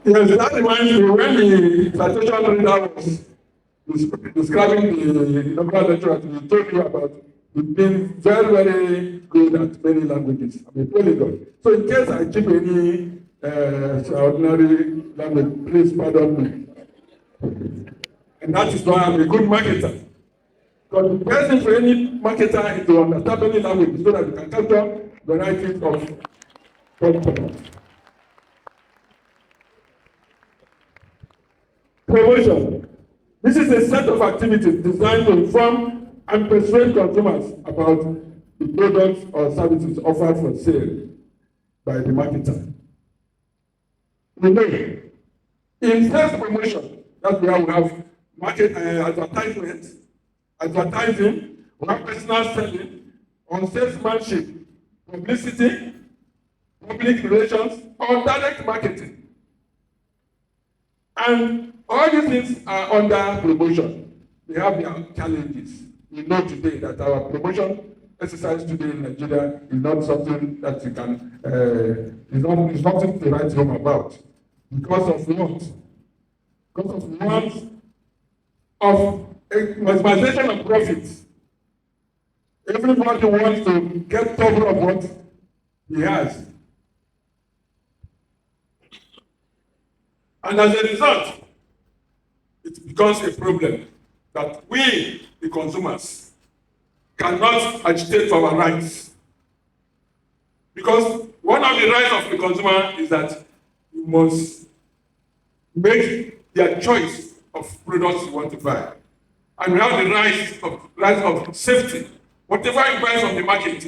[SPEAKER 5] Yes, that reminds me when the citation reader was describing the inaugural lecture, he told you about being very, very good at many languages. I'm a polyglot. So in case I keep any extraordinary language, please pardon me. And that is why I'm a good marketer. Because the best thing for any marketer is to understand many languages so that you can capture varieties of customers. Promotion. This is a set of activities designed to inform and persuade consumers about the products or services offered for sale by the marketer. We know in sales promotion, that's where we have market advertisement, advertising, we have personal selling, on salesmanship, publicity, public relations, or direct marketing. And all these things are under promotion. They have their challenges. We know today that our promotion exercise today in Nigeria is not something that you can, is nothing to write home about. Because of what? Because of want of maximization of profits. Everybody wants to get cover of what he has. And as a result, it becomes a problem that we, the consumers, cannot agitate for our rights. Because one of the rights of the consumer is that you must make their choice of products you want to buy. And we have the right of safety. Whatever you buy from the market,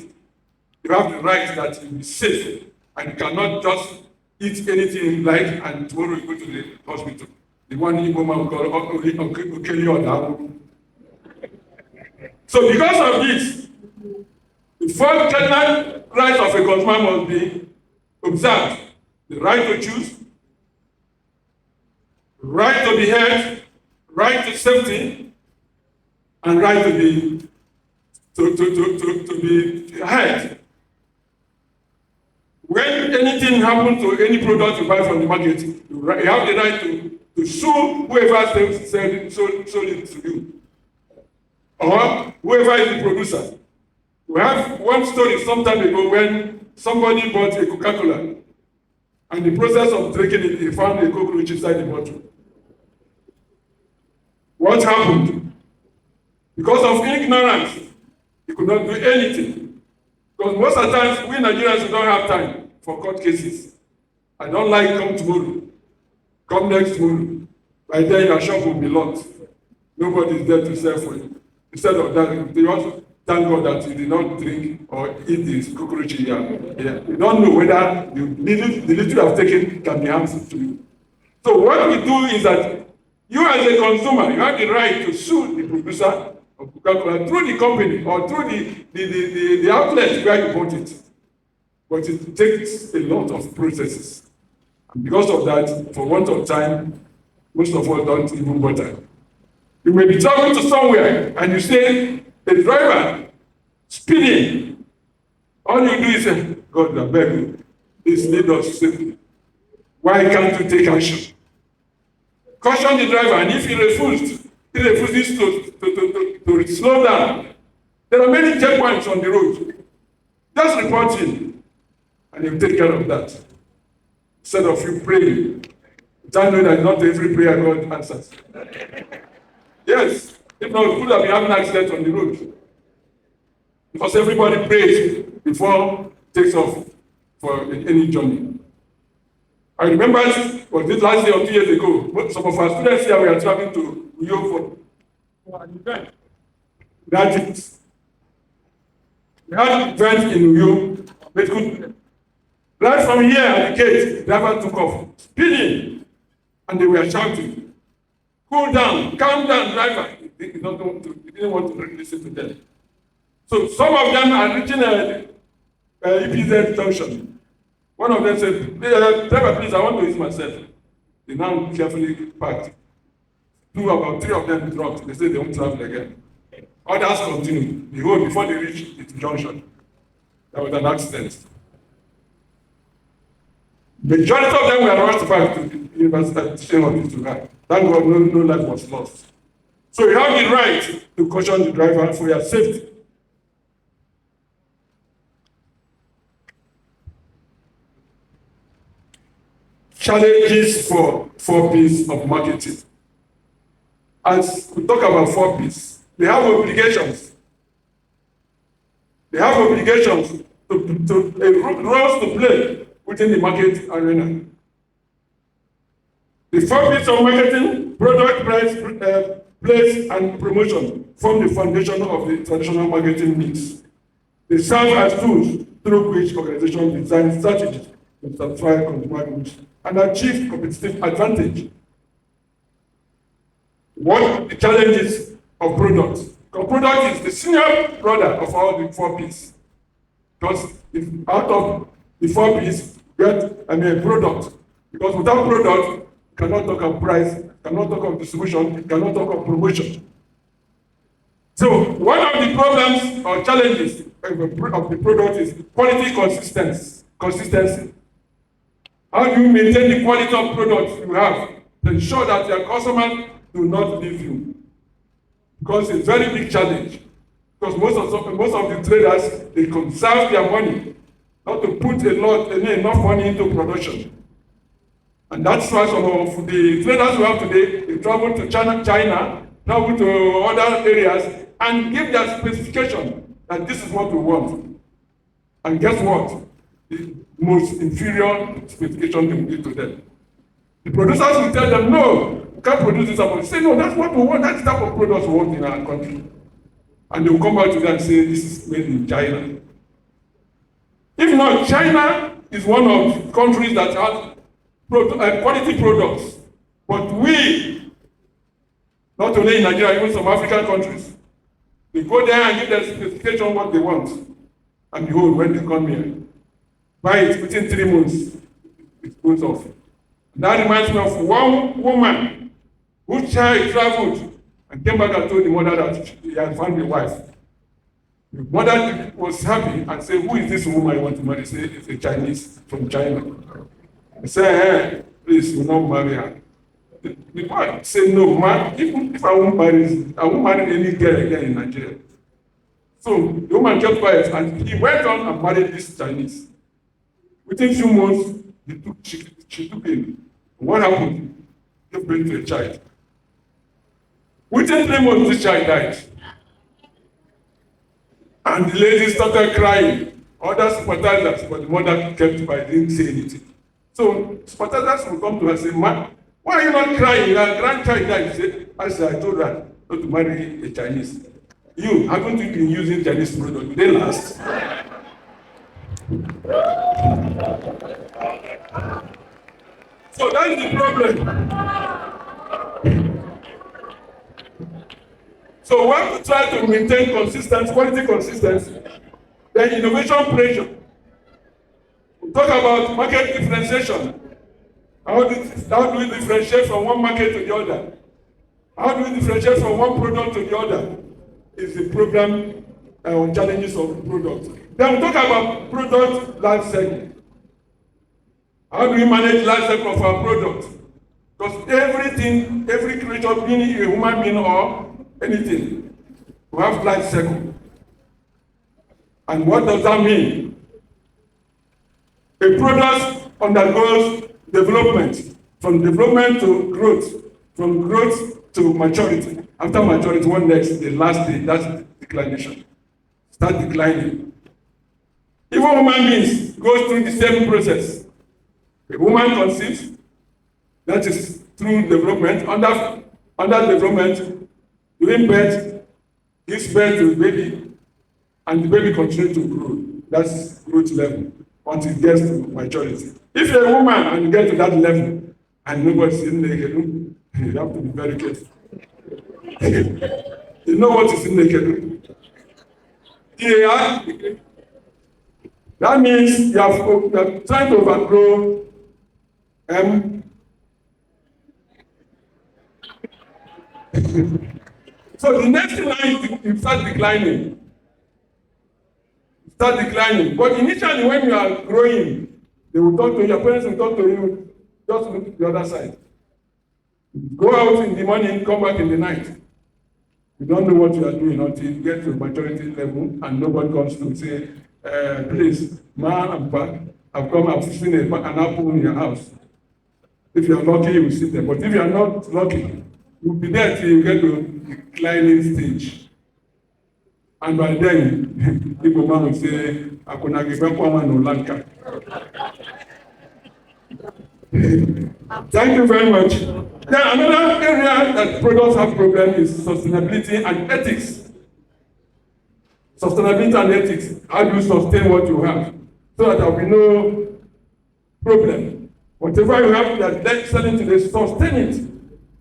[SPEAKER 5] you have the right that you be safe and you cannot just eat anything you like and tomorrow you go to the hospital. The one Igbo man will call Okeli or Dabu. So because of this, the 4 cardinal rights of a consumer must be observed. The right to choose, right to be heard, right to safety, and right to be heard. When anything happens to any product you buy from the market, you have the right to sue whoever sold it to you, or whoever is the producer. We have one story some time ago when somebody bought a Coca-Cola, and in the process of drinking it, he found a cockroach inside the bottle. What happened? Because of ignorance, he could not do anything. Because most of the times, we Nigerians don't have time for court cases. I don't like come tomorrow, come next tomorrow. By then, your shop will be locked. Nobody is there to sell for you. Instead of that, thank God that you did not drink or eat this cockroach here. You don't know whether the little you have taken can be harmful to you. So what we do is that you as a consumer, you have the right to sue the producer of Coca-Cola through the company or through the outlet where you bought it. But it takes a lot of processes. And because of that, for want of time, most of us don't even bother. You may be traveling to somewhere and you say, a driver speeding. All you do is say, God, I beg you, please lead us safely. Why can't you take action? Caution the driver, and if he refuses to slow down, there are many checkpoints on the road. Just report him, and he'll take care of that. Instead of you praying, I know that not every prayer God answers. Yes, if not, we could have been having accidents on the road. Because everybody prays before takes off for any journey. I remember, was this last year or 2 years ago, some of our students here were traveling to Unical for an event. We had an event in Unical. Right from here at the gate, the driver took off, speeding, and they were shouting, "Cool down, calm down, driver." He didn't want to listen to them. So some of them are reaching a EPZ junction. One of them said, "Driver, please, I want to use myself." They now carefully parked. About 3 of them dropped. They said they won't travel again. Others continued. Before they reached the junction, there was an accident. Majority of them were rushed back to the University of Calabar. Thank God, no life was lost. So you have the right to caution the driver for your safety. Challenges for 4Ps of marketing. As we talk about 4Ps, they have obligations. They have obligations roles to play within the market arena. The 4Ps of marketing, product, price, place, and promotion form the foundation of the traditional marketing mix. They serve as tools through which organizations design strategies to satisfy consumer needs and achieve competitive advantage. What are the challenges of products? Because product is the senior brother of all the 4Ps. Because if out of the 4Ps, get a product. Because without product, you cannot talk of price, cannot talk of distribution, cannot talk of promotion. So one of the problems or challenges of the product is quality consistency. How do you maintain the quality of products you have to ensure that your customers do not leave you? Because it's a very big challenge. Because most of the traders, they conserve their money, not to put enough money into production. And that's why some of the traders we have today, they travel to China, travel to other areas, and give their specification that this is what we want. And guess what? The most inferior specification they will give to them. The producers will tell them, no, you can't produce this. They say, no, that's what we want. That's the type of products we want in our country. And they will come back to them and say, this is made in China. If not, China is one of the countries that has quality products. But we, not only in Nigeria, even some African countries, they go there and give their specification what they want. And behold, when they come here, buy it within 3 months, it goes off. And that reminds me of one woman whose child traveled and came back and told the mother that she had found a wife. The mother was happy and said, who is this woman you want to marry? She said, it's a Chinese from China. I said, hey, please, you will not marry her. The boy said, no, man, even if I won't marry any girl again in Nigeria. So the woman kept quiet and he went on and married this Chinese. Within a few months, she took him. What happened? He gave birth to a child. Within 3 months, this child died. And the lady started crying. Other sympathizers, but the mother kept quiet, didn't say anything. So sympathizers will come to her and say, man, why are you not crying? Your grandchild died. She said, I told her not to marry a Chinese. You, haven't you been using Chinese products? Do they last? So that's the problem. So when we try to maintain consistency, quality consistency, then innovation pressure. We talk about market differentiation. How do we differentiate from one market to the other? How do we differentiate from one product to the other? Is the program challenges of the product. Then we talk about product life cycle. How do we manage life cycle of our product? Because everything, every creature, being a human being or anything, we have life cycle. And what does that mean? A product undergoes development, from development to growth, from growth to maturity. After maturity, one next, the last day, that's declination. Start declining. Even human beings go through the same process. A woman conceives, that is through development, under development, during birth, gives birth to the baby, and the baby continues to grow. That's growth level until it gets to maturity. If you're a woman and you get to that level and nobody's in naked, you have to be very careful. You know what is in naked? Yeah. That means you are trying to overgrow So the next line you start declining. Start declining. But initially, when you are growing, they will talk to you, your parents will talk to you, just look to the other side. Go out in the morning, come back in the night. You don't know what you are doing until you get to maturity level and nobody comes to say, please, ma and pa, I've come, I've seen an apple in your house. If you are lucky, you will sit there. But if you are not lucky, you will be there till you get to the declining stage. And by then, people will say, Thank you very much. Then another area that products have problem is sustainability and ethics. Sustainability and ethics. How do you sustain what you have? So that there will be no problem. Whatever you have that are selling today, sustain it.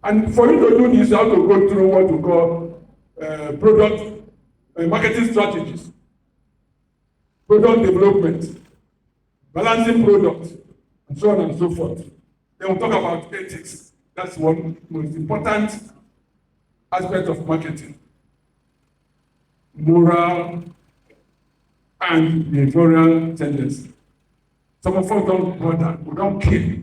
[SPEAKER 5] And for you to do this, you have to go through what we call product marketing strategies, product development, balancing products, and so on and so forth. Then we'll talk about ethics. That's one most important aspect of marketing. Moral and behavioral tendency. Some of us don't bother, we don't care.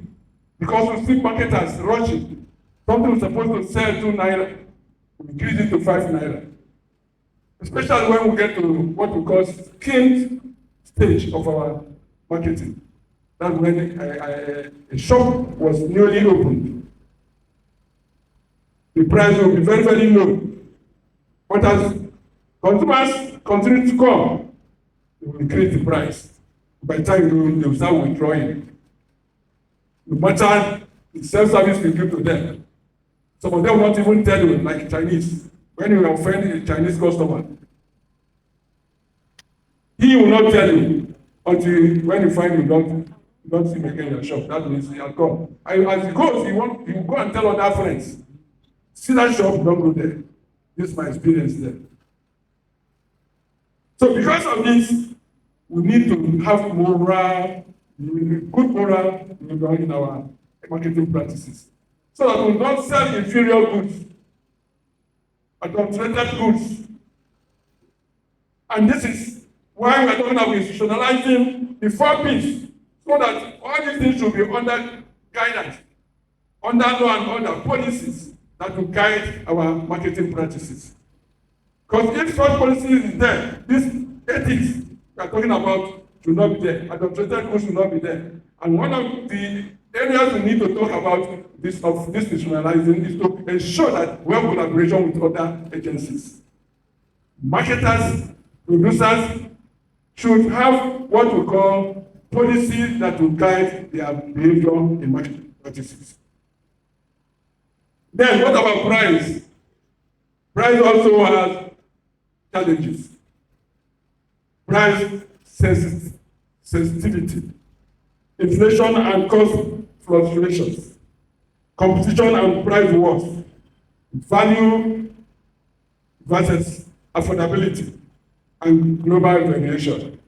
[SPEAKER 5] Because we see marketers rushing. Something we're supposed to sell 2 naira, we increase it to 5 naira. Especially when we get to what we call skilled stage of our marketing. That's when a shop was newly opened. The price will be very, very low. But as consumers continue to come, they will increase the price. By the time they will start withdrawing. No matter the self-service we give to them. Some of them will not even tell you, like Chinese. When you offend a Chinese customer, he will not tell you until when you find you don't see him again in your shop. That means he has gone. As he goes, he will go and tell other friends. See that shop, don't go there. This is my experience there. So because of this, we need to have good moral in our marketing practices. So that we don't sell inferior goods, adulterated goods. And this is why we are talking about institutionalizing the 4 P's, so that all these things should be under guidance, under law and order policies that will guide our marketing practices. Because if such policies is there, this ethics we are talking about should not be there, adulterated goods should not be there. And one of the areas we need to talk about this institutionalizing is to ensure that we have collaboration with other agencies. Marketers, producers should have what we call policies that will guide their behavior in marketing practices. Then what about price? Price also has challenges: price sensitivity, inflation and cost fluctuations, competition and price wars, value versus affordability, and global variation,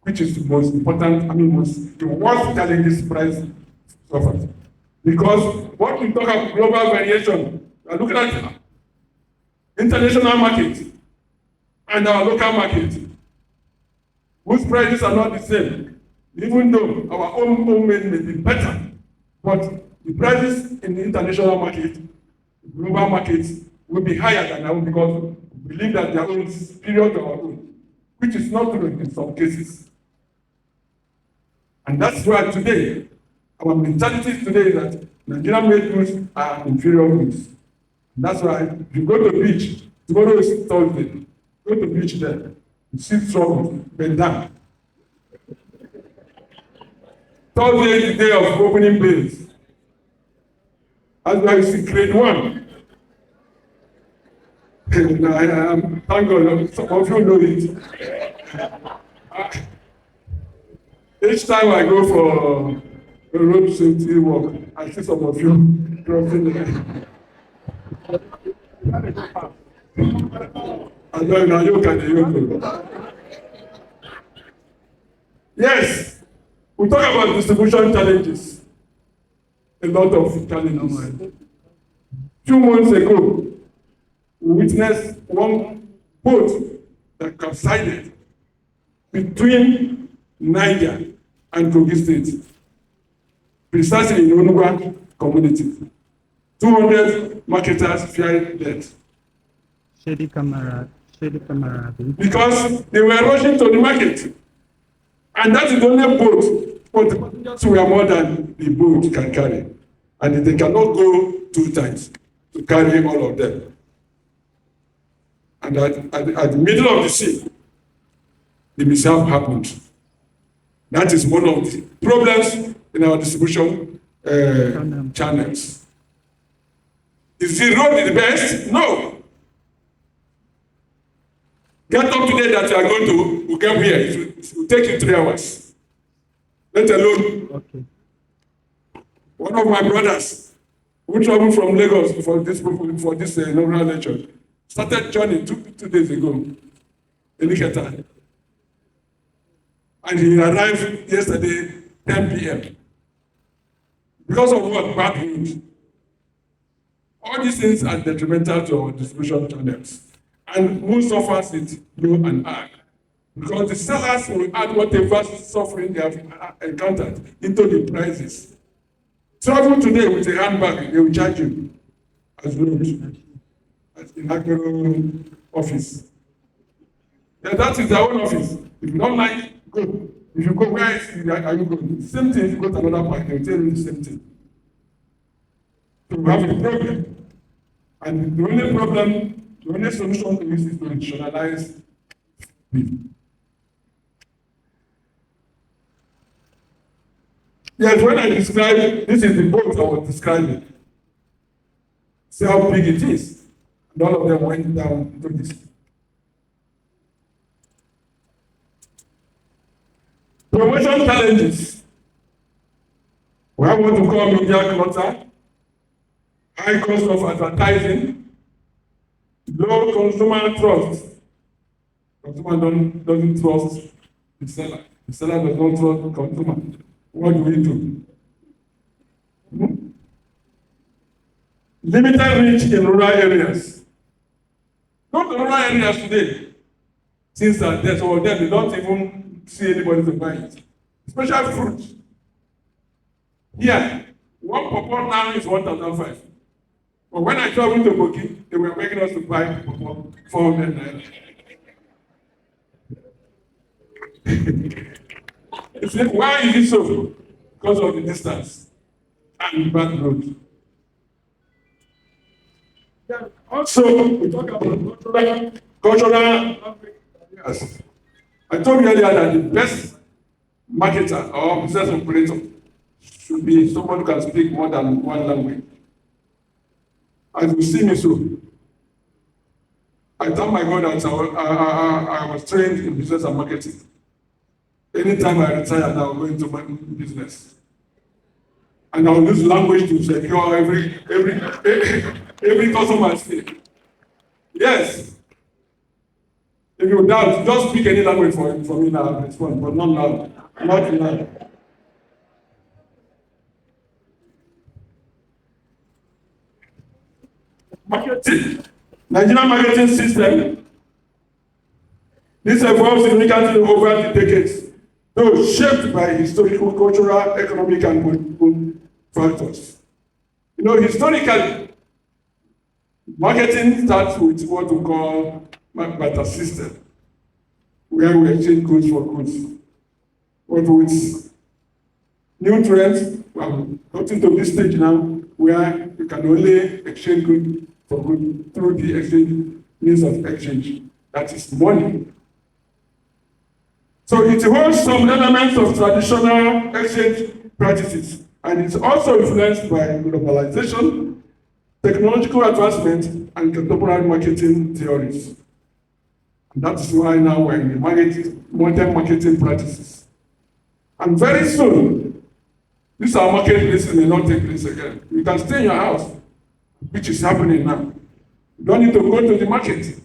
[SPEAKER 5] which is the most important, the worst challenges price suffers. Because what we talk about global variation, we are looking at international market and our local market, whose prices are not the same, even though our own homemade may be better, but the prices in the international market, global markets, will be higher than our own because we believe that their own is superior to our own, which is not true in some cases. And that's why today, our mentality today is that Nigerian made goods are inferior goods. And that's why if you go to the beach, tomorrow is Thursday, go to the beach there, you see trouble, bend down. Thursday is the day of opening bills. That's why you see grade 1. And thank God, some of you know it. Each time I go for a road safety walk, I see some of you crossing the line. I know now you can do. Yes, we talk about distribution challenges. A lot of challenges. 2 months ago, we witnessed one boat that capsized between Niger and Kogi State, precisely in Onuba community. 200 marketers feared death.
[SPEAKER 6] Shady camera.
[SPEAKER 5] Because they were rushing to the market. And that is the only boat, but the passengers were more than the boat can carry. And they cannot go 2 times to carry all of them. And at the middle of the sea, the mishap happened. That is one of the problems in our distribution channels. Is the road the best? No. Get up today that you are going to get here. It will take you 3 hours. Let alone.
[SPEAKER 6] Okay.
[SPEAKER 5] One of my brothers who traveled from Lagos for this inaugural lecture started journey 2 days ago in Iketa. And he arrived yesterday 10 p.m. Because of what? Bad road. All these things are detrimental to our distribution channels. And who suffers it? You and I. Because the sellers will add whatever suffering they have encountered into the prices. Travel today with a handbag, they will charge you as load at the Inaugural office. Yeah, that is their own office. If you don't like, go. If you go, where are you going? Same thing, if you go to another park, they will tell you the same thing. So we have a problem. And the only solution to this is to institutionalize people. Yes, when I describe, this is the boat I was describing. See how big it is. And all of them went down to this. Promotion challenges. We have what we call media clutter, high cost of advertising, low consumer trust. Consumer doesn't trust the seller. The seller does not trust the consumer. What do we do? Limited reach in rural areas. Go to rural areas today. Since there's some of them, they don't even see anybody to buy it. Especially fruit. Here, 1 pawpaw now is 1,500. But when I traveled to Boki, they were making us to buy pawpaw 400 naira. Why is it so? Because of the distance and bad road. Also, we talk about cultural. Yes. I told you earlier that the best marketer or business operator should be someone who can speak more than 1 language. As you see me so. I thank my God that I was trained in business and marketing. Anytime I retire now, I'll go into my business. And I'll use language to secure every customer. Yes. If you doubt, just speak any language for me now, I'll respond, but not now. Not now. Marketing. Nigerian marketing system. This evolves significantly over the decades, though shaped by historical, cultural, economic, and political factors. You know, historically, marketing starts with what we call barter system, where we exchange goods for goods. But with new trends, we have gotten to this stage now where you can only exchange goods for goods through the exchange means of exchange, that is money. So it holds some elements of traditional exchange practices, and it's also influenced by globalization, technological advancement, and contemporary marketing theories. And that's why now we're in the modern marketing practices. And very soon, this our marketplace may not take place again. You can stay in your house, which is happening now. You don't need to go to the market.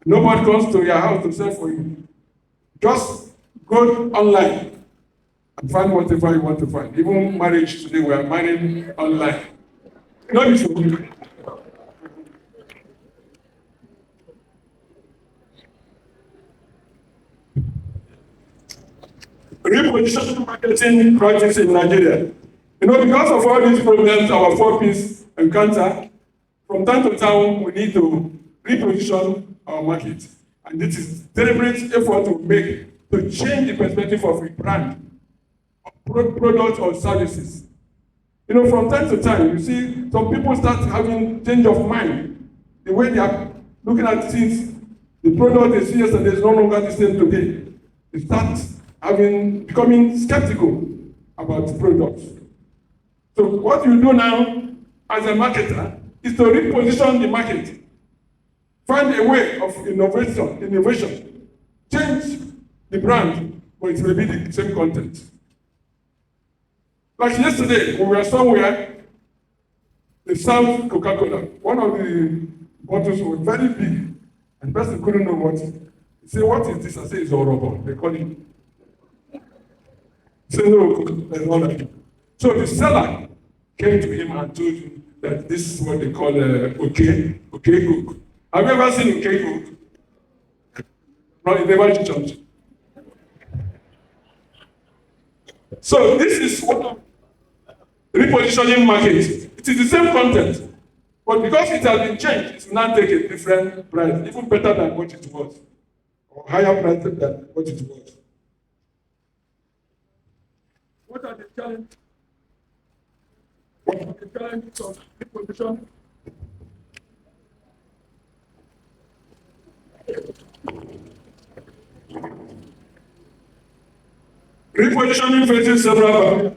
[SPEAKER 5] Nobody comes to your house to sell for you. Just go online and find whatever you want to find. Even marriage today, we are marrying online. Not before. Repositioning marketing practice in Nigeria. You know, because of all these problems our 4Ps encounter, from time to time we need to reposition our market. And this is deliberate effort to make to change the perspective of a brand, product or services. You know, from time to time, you see some people start having change of mind. The way they are looking at things, the product they see yesterday is no longer the same today. They start becoming skeptical about the products. So what you do now as a marketer is to reposition the market. Find a way of innovation, change the brand, but it may be the same content. Like yesterday, when we were somewhere, they served Coca-Cola. One of the bottles was very big, and the person couldn't know what. He said, "What is this?" I said, "It's Orobo." They call it. He said, "No, Coca-Cola is not like it." So the seller came to him and told him that this is what they call okay Coke. Have you ever seen okay Coke? No, you never church. So this is one of repositioning market. It is the same content, but because it has been changed, it will now take a different price, even better than what it was, or higher price than what it was. What are the challenges? What are the challenges of repositioning? Repositioning faces several barriers.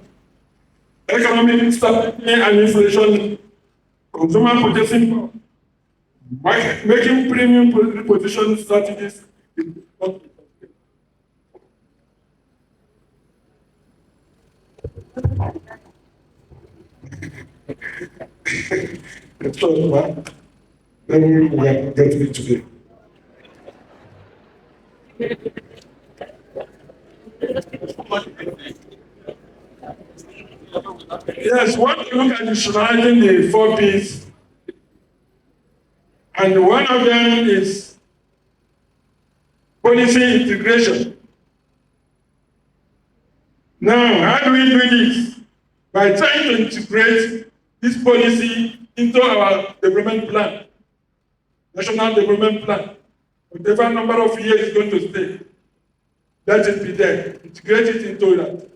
[SPEAKER 5] Economic instability and inflation, consumer purchasing power, making premium reposition strategies. It's all about. Let me get to it today. Yes, when you look at institutionalizing the 4Ps, and one of them is policy integration. Now, how do we do this? By trying to integrate this policy into our development plan, national development plan. Whatever number of years is going to stay, let it be there. Integrate it into that.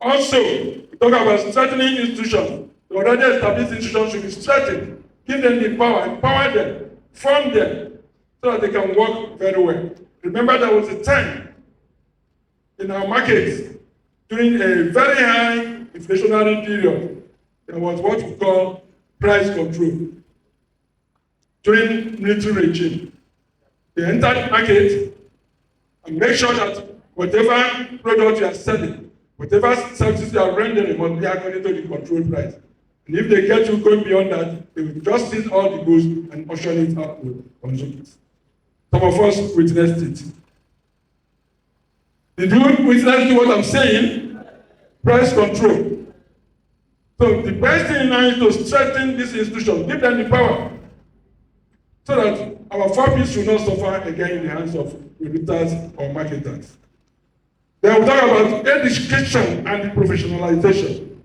[SPEAKER 5] Also, we talk about strengthening institutions. The already established institutions should be strengthened. Give them the power, empower them, fund them, so that they can work very well. Remember, there was a time in our markets during a very high inflationary period. There was what we call price control. during military regime. They enter the market and make sure that whatever product you are selling, whatever services you are rendering must be according to the controlled price. And if they get you going beyond that, they will just seize all the goods and auction it out to consumers. Some of us witnessed it. Did you witness what I'm saying? Price control. So the best thing now is to strengthen this institution, give them the power, so that our 4Ps should not suffer again in the hands of recruiters or marketers. Then we'll talk about education and the professionalization.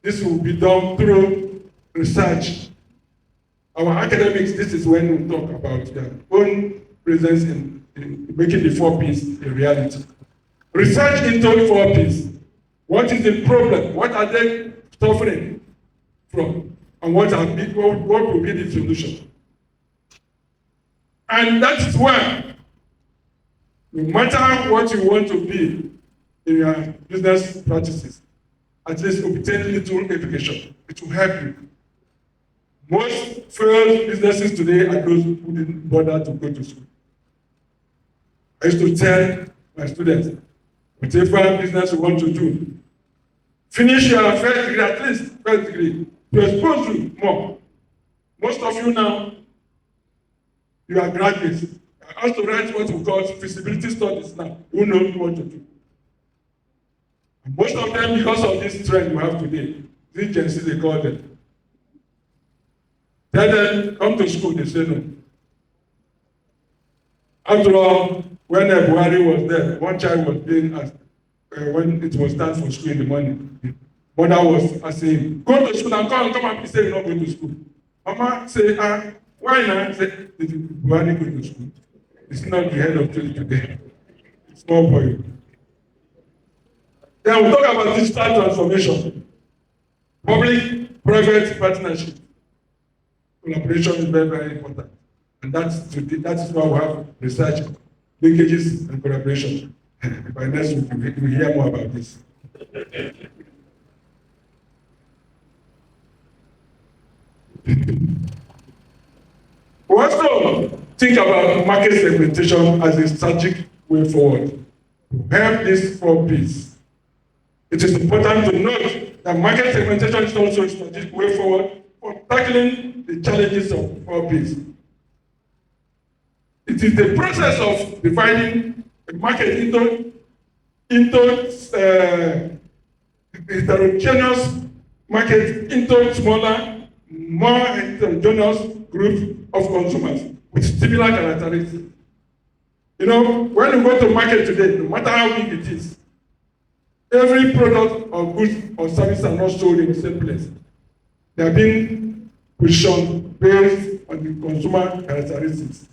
[SPEAKER 5] This will be done through research. Our academics, this is when we talk about their own presence in making the 4Ps a reality. Research into 4Ps. What is the problem? What are they suffering from? And what will be the solution? And that is why, no matter what you want to be in your business practices, at least obtain little education. It will help you. Most failed businesses today are those who didn't bother to go to school. I used to tell my students, whatever business you want to do, finish your first degree, at least first degree, to expose you more. Most of you now, you are graduates. I have to write what we call feasibility studies now. Who knows what to do? And most of them, because of this trend we have today, these Gen Z, they call them. Tell them, come to school, they say no. After all, when Buhari was there, one child was being asked, when it was time for school in the morning, mother was asking, go to school and come and say you're not going to school. Mama say, why not? Say, did Buhari go to school? It's not the head of church today. It's small boy. Then we talk about digital transformation. Public-private partnership. Collaboration is very, very important. And that is why we have research, linkages, and collaboration. By next week, we'll hear more about this. We also think about market segmentation as a strategic way forward to help these 4Ps. It is important to note that market segmentation is also a strategic way forward for tackling the challenges of 4Ps. It is the process of dividing the market into heterogeneous market into smaller, more heterogeneous groups of consumers with similar characteristics. You know, when you go to market today, no matter how big it is, every product or goods or service are not sold in the same place. They are being positioned based on the consumer characteristics.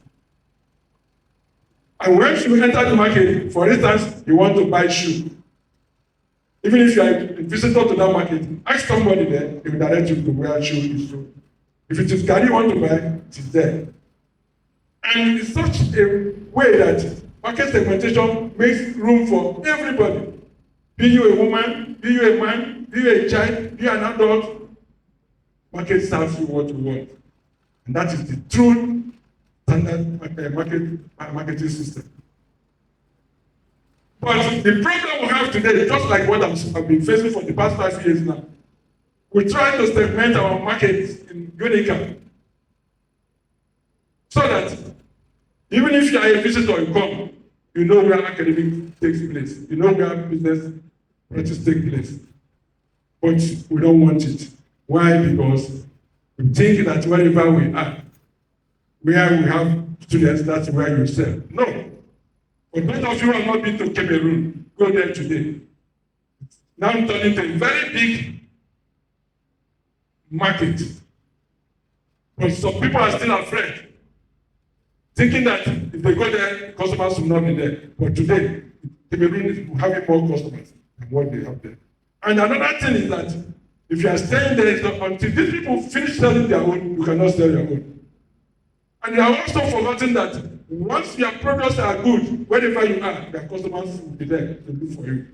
[SPEAKER 5] And once you enter the market, for instance, you want to buy shoe. Even if you are a visitor to that market, ask somebody there, they will direct you to where shoe is sold. If it is garri you want to buy, it is there. And it's such a way that market segmentation makes room for everybody. Be you a woman, be you a man, be you a child, be an adult, market serves you what you want. And that is the true standard marketing system. But the problem we have today, just like what I've been facing for the past 5 years now, we try to segment our markets in Unical so that even if you are a visitor, you come, you know where academic takes place, you know where business practice takes place. But we don't want it. Why? Because we think that wherever we are, where we have students, that's where you sell. No. But most of you have not been to Cameroon. Go there today. Now I'm turning to a very big market. But some people are still afraid, thinking that if they go there, customers will not be there. But today, Cameroon is having more customers than what they have there. And another thing is that if you are staying there, until these people finish selling their own, you cannot sell your own. And they are also forgotten that once your products are good, wherever you are, your customers will be there to do for you.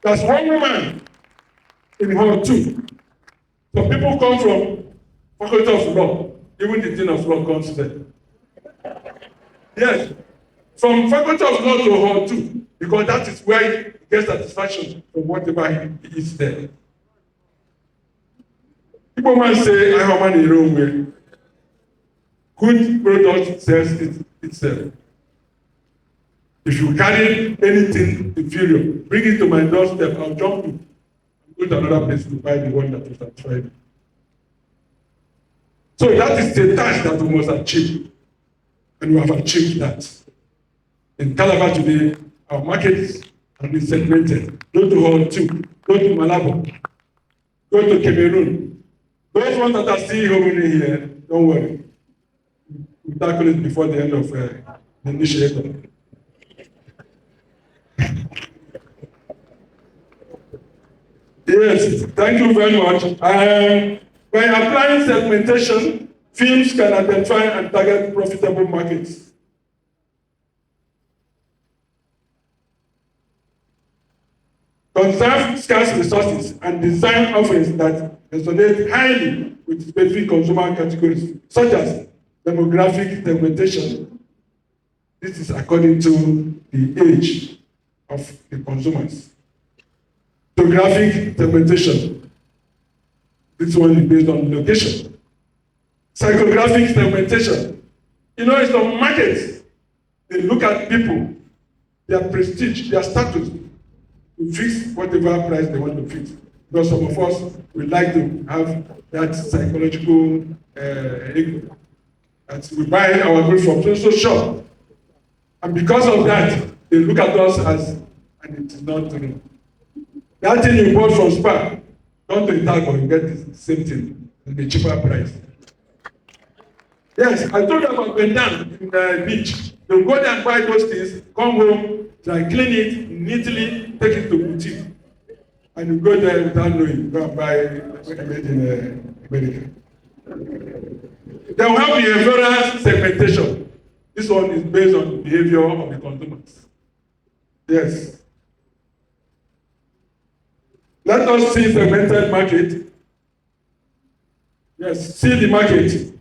[SPEAKER 5] There's one woman in Hall 2. Some people come from Faculty of Law. even the Dean of Law comes there. Yes, from Faculty of Law to Hall 2, because that is where he gets satisfaction from whatever he is there. People might say, I have money in your own way. Good product sells itself. If you carry anything inferior, bring it to my doorstep, I'll jump to and go to another place to buy the one that will satisfy me. So that is the task that we must achieve. And we have achieved that. In Calabar today, our markets have been segmented. Go to Hall 2, go to Malabo, go to Cameroon. Those ones that are still hovering here, don't worry. We'll tackle it before the end of the initiator. Yes, thank you very much. By applying segmentation, firms can identify and target profitable markets. Conserve scarce resources and design offerings that resonate highly with specific consumer categories, such as demographic segmentation. This is according to the age of the consumers. Geographic segmentation. This one is based on location. Psychographic segmentation. You know, it's on markets. They look at people, their prestige, their status, to fix whatever price they want to fix. Because some of us would like to have that psychological ego. That we buy our goods from so shop. And because of that, they look at us as, and it is not true. That thing you bought from Spa, don't do it out, but you get the same thing at a cheaper price. Yes, I told you about Bendan in the beach. They'll go there and buy those things, come home, try clean it neatly, take it to boutique. And you go there without knowing, go and buy made in America. Then we have behavioral segmentation. This one is based on the behavior of the consumers. Yes. Let us see segmented market. Yes, see the market.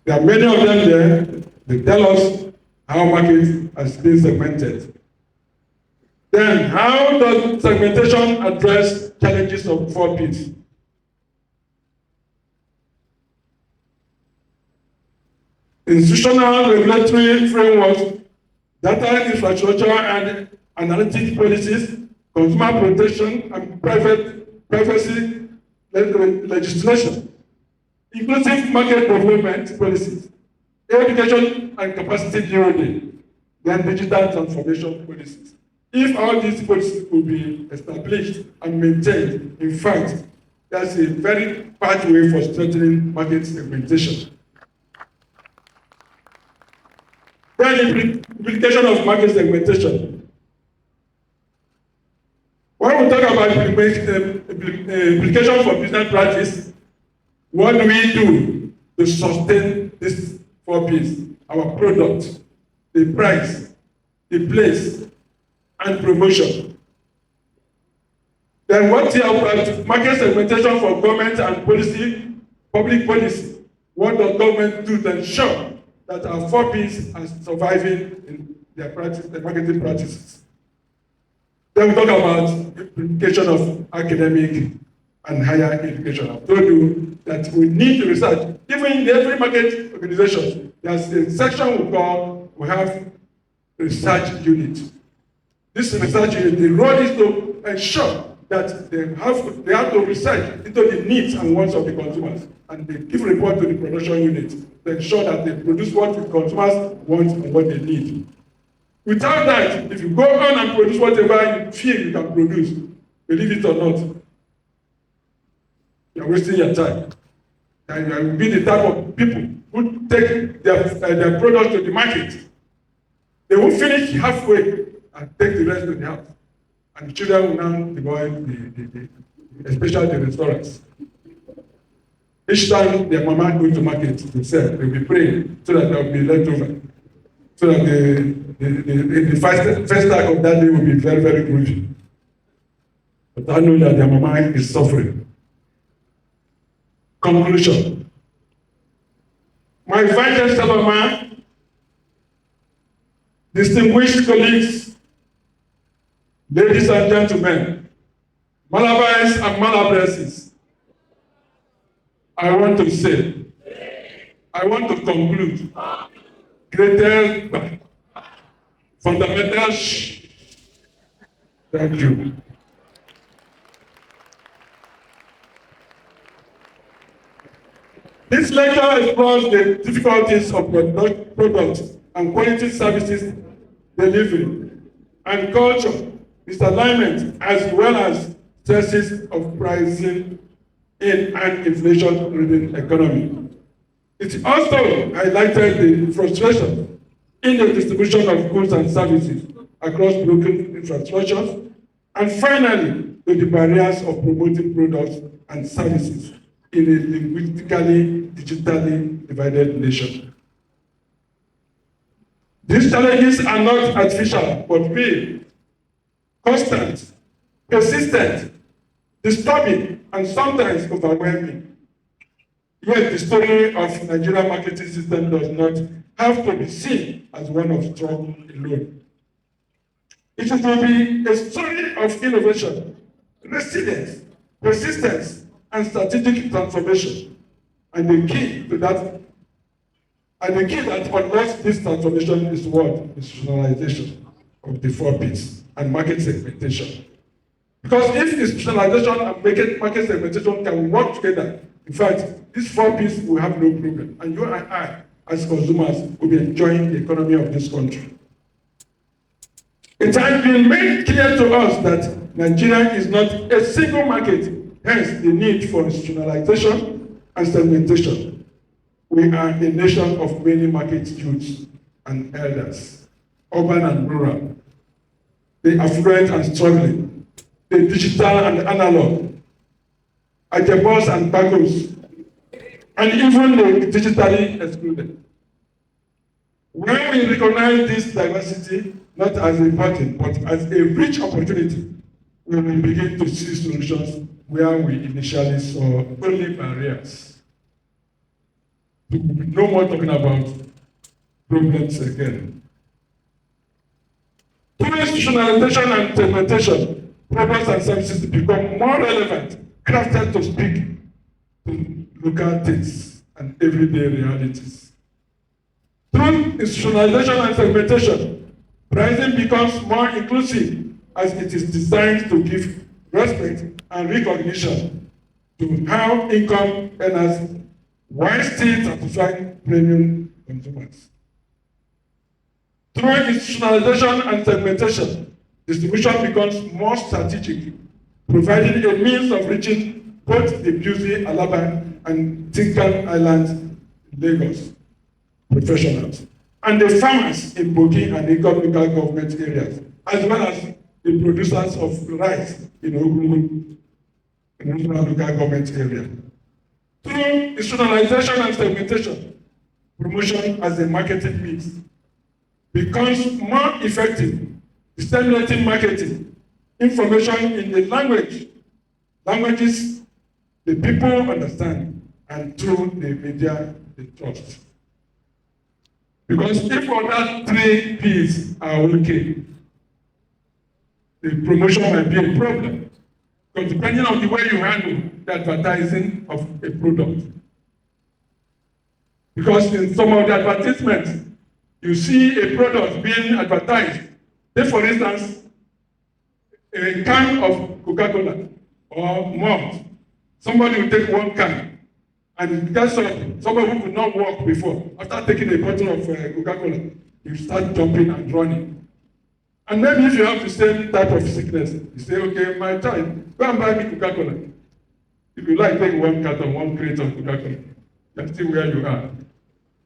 [SPEAKER 5] There are many of them there. They tell us how market has been segmented. Then, how does segmentation address challenges of 4 Ps? Institutional regulatory frameworks, data infrastructure and analytic policies, consumer protection and privacy legislation, inclusive market development policies, education and capacity building, then digital transformation policies. If all these policies will be established and maintained, in fact, that's a very pathway for strengthening market segmentation. Then implication of market segmentation. When we talk about implication for business practice, what do we do to sustain these 4 Ps? Our product, the price, the place, and promotion. Then what's about market segmentation for government and policy, public policy? What does government do to ensure that our 4 Ps are surviving in their practice, their marketing practices? Then we talk about implication of academic and higher education. I've told you that we need to research. Even in every market organization, there's a section we have research unit. This research unit, the role is to ensure that they have to research into the needs and wants of the consumers, and they give report to the production unit to ensure that they produce what the consumers want and what they need. Without that, if you go on and produce whatever you feel you can produce, believe it or not, you're wasting your time. And you will be the type of people who take their product to the market. They will finish halfway and take the rest to the house. And the children will now devour especially the restaurants. Each time their mama goes to market to sell, they will be praying so that there will be leftover. So that the first act of that day will be very, very crucial. But I know that their mama is suffering. Conclusion. My Vice-Chancellor, distinguished colleagues, ladies and gentlemen, Malabais and Malabreses, I want to conclude, greater fundamental. Thank you. This lecture explores the difficulties of products and quality services delivery and culture, misalignment, as well as stresses of pricing in an inflation-driven economy. It also highlighted the frustration in the distribution of goods and services across broken infrastructures, and finally, the barriers of promoting products and services in a linguistically, digitally divided nation. These challenges are not artificial, but real, constant, persistent, disturbing, and sometimes overwhelming. Yet the story of Nigerian marketing system does not have to be seen as one of struggle alone. It will be a story of innovation, resilience, persistence, and strategic transformation. And the key that unlocks this transformation is what? Institutionalization of the 4 Ps and market segmentation. Because if institutionalization and market segmentation can work together, in fact, these 4 Ps will have no problem. And you and I, as consumers, will be enjoying the economy of this country. It has been made clear to us that Nigeria is not a single market, hence the need for institutionalization and segmentation. We are a nation of many market youths and elders, urban and rural, the affluent and struggling, the digital and analog, attendees and bagos, and even the digitally excluded. When we recognize this diversity, not as a burden, but as a rich opportunity, we will begin to see solutions where we initially saw only barriers. No more talking about problems again. Through institutionalization and segmentation, products and services become more relevant, crafted to speak to local tastes and everyday realities. Through institutionalization and segmentation, pricing becomes more inclusive as it is designed to give respect and recognition to how income earners while still satisfying premium consumers. Through institutionalization and segmentation, distribution becomes more strategic, providing a means of reaching both the Buzi, Alaba, and Tinkan Islands, Lagos professionals, and the farmers in Boki and Unical local government areas, as well as the producers of rice in Ogun local government area. Through institutionalization and segmentation, promotion as a marketing mix becomes more effective, disseminating marketing, information in the languages the people understand, and through the media they trust. Because if other 3 Ps are okay, the promotion might be a problem. Because depending on the way you handle the advertising of a product. Because in some of the advertisements, you see a product being advertised. Take for instance, a can of Coca-Cola or malt. Somebody will take 1 can and that's somebody who could not walk before. After taking a bottle of Coca-Cola, you start jumping and running. And maybe if you have the same type of sickness, you say, okay, my child, go and buy me Coca-Cola. If you like, take 1 carton, 1 crate of Coca-Cola. That's still where you are.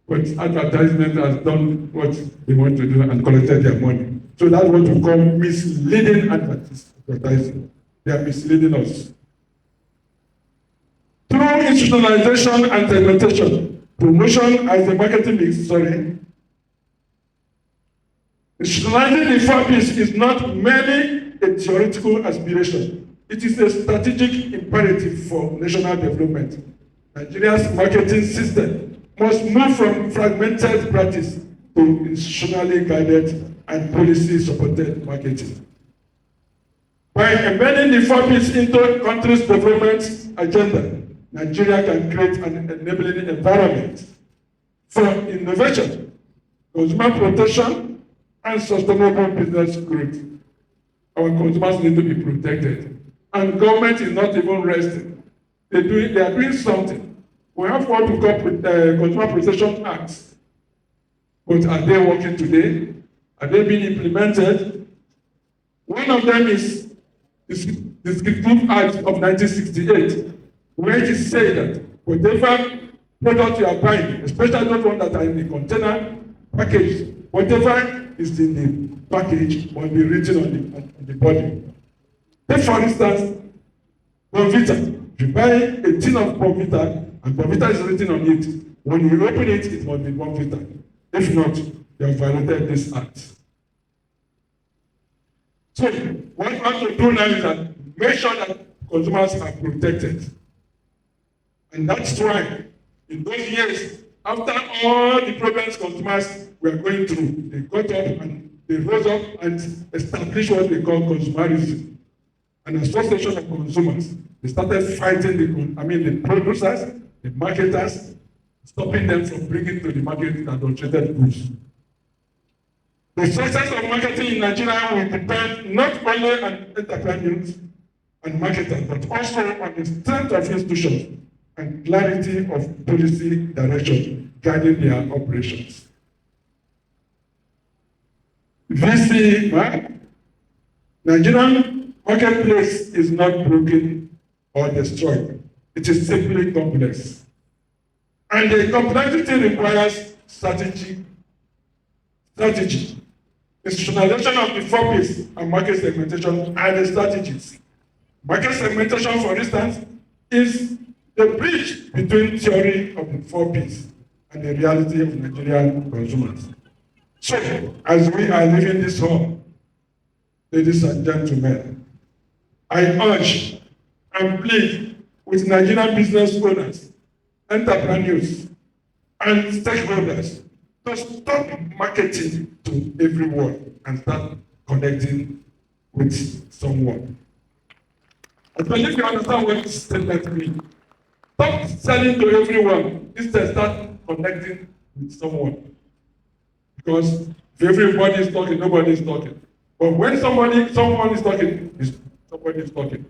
[SPEAKER 5] But advertisement has done what they want to do and collected their money. So that's what we call misleading advertising. They are misleading us. Through institutionalization and segmentation, promotion as a marketing mix, institutionalizing the 4 Ps is not merely a theoretical aspiration. It is a strategic imperative for national development. Nigeria's marketing system must move from fragmented practice to institutionally guided and policy-supported marketing. By embedding the 4 Ps into country's development agenda, Nigeria can create an enabling environment for innovation, consumer protection, and sustainable business growth. Our consumers need to be protected, and government is not even resting. They are doing something. We have what we call Consumer Protection Acts, but are they working today? Are they being implemented? One of them is the Descriptive Act of 1968, where it is said that whatever product you are buying, especially those ones that are in the container package, whatever is in the package must be written on the body. Take for instance, Bonvita. If you buy a tin of Bonvita and Bonvita is written on it, when you open it, it must be Bonvita. If not, you have violated this act. So, what we have to do now is that make sure that consumers are protected. And that's why, in those years, after all the problems consumers were going through, they got up and they rose up and established what they call consumerism, an association of consumers. They started fighting the producers, the marketers, stopping them from bringing to the market adulterated goods. The success of marketing in Nigeria will depend not only on entrepreneurs and marketers, but also on the strength of institutions and clarity of policy direction guiding their operations. VC, Nigerian marketplace is not broken or destroyed. It is simply complex. And the complexity requires strategy. Institutionalization of the 4 Ps and market segmentation are the strategies. Market segmentation, for instance, is the bridge between theory of the 4 Ps and the reality of Nigerian consumers. So, as we are leaving this hall, ladies and gentlemen, I urge and plead with Nigerian business owners, entrepreneurs, and stakeholders to stop marketing to everyone and start connecting with someone. I believe you understand what this statement means. Stop selling to everyone, instead start connecting with someone. Because if everybody is talking, nobody is talking. But when someone is talking, somebody is talking.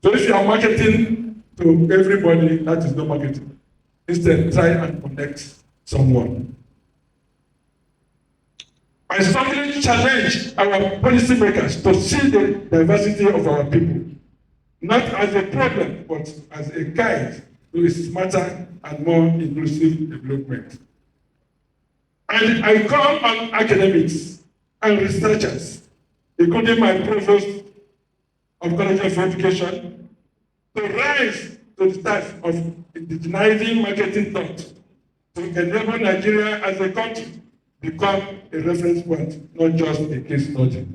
[SPEAKER 5] So if you are marketing to everybody, that is no marketing. Instead, try and connect someone. I strongly challenge our policymakers to see the diversity of our people, not as a problem, but as a guide to a smarter and more inclusive development. And I call on academics and researchers, including my provost of College of Education, to rise to the task of indigenizing marketing thought to enable Nigeria as a country become a reference point, not just a case study.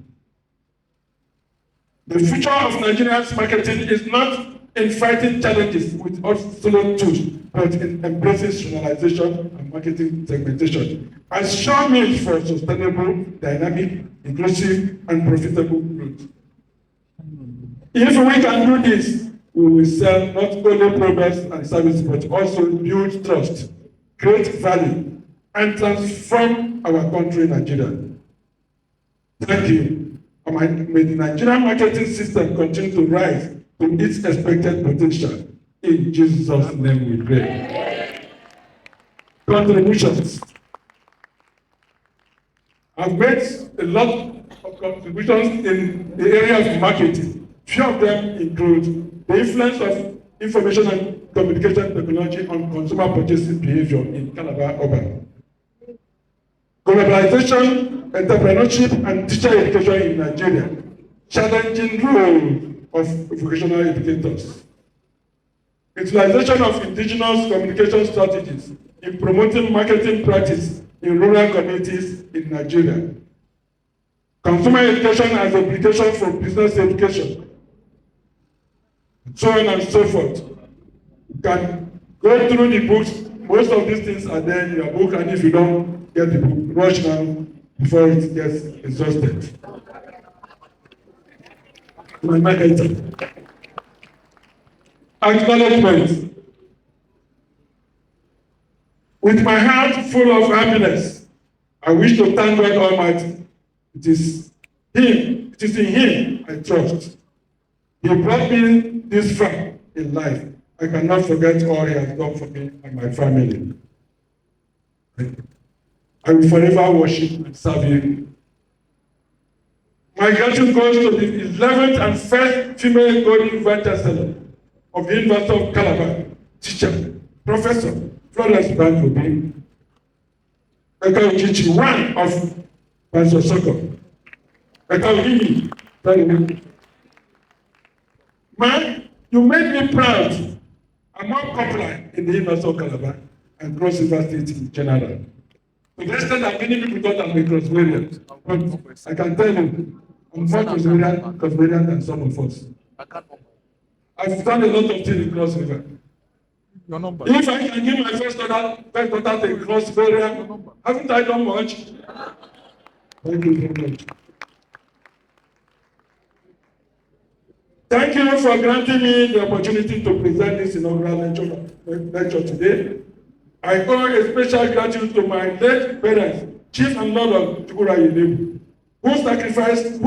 [SPEAKER 5] The future of Nigeria's marketing is not in fighting challenges with obsolete tools, but in embracing regionalization and marketing segmentation as sure means for sustainable, dynamic, inclusive, and profitable growth. If we can do this, we will sell not only products and services, but also build trust, create value, and transform our country, Nigeria. Thank you. And may the Nigerian marketing system continue to rise to its expected potential. In Jesus' name we pray. Contributions. I've made a lot of contributions in the area of marketing. Few of them include the influence of information and communication technology on consumer purchasing behavior in Calabar urban. Globalization, entrepreneurship, and teacher education in Nigeria. Challenging role of vocational educators. Utilization of indigenous communication strategies in promoting marketing practice in rural communities in Nigeria. Consumer education as application for business education. So on and so forth. We can Go through the books. Most of these things are there in your book, and if you don't get the book, rush now before it gets exhausted. My marketer. Acknowledgement. With my heart full of happiness, I wish to thank God Almighty. It is in Him I trust. He brought me this far in life. I cannot forget all He has done for me and my family. I will forever worship and serve Him. My gratitude goes to the 11th and first female golden Vice-Chancellor of the University of Calabar, teacher, Professor Florence Banku Obi, one of Vice-Chancellor. Man, you made me proud. I'm more popular in the University of Calabar and Cross River State in general. To the extent that many people thought I'm a Crossbarian. But I can tell you, I'm more Crossbarian than some of us. I've done a lot of things in Cross River.
[SPEAKER 7] Your number.
[SPEAKER 5] If I can give my first daughter to Crossbarian, haven't I done much? Thank you very much. Thank you for granting me the opportunity to present this inaugural lecture today. I owe a special gratitude to my late parents, Chief and Lord of Chukwurah, who sacrificed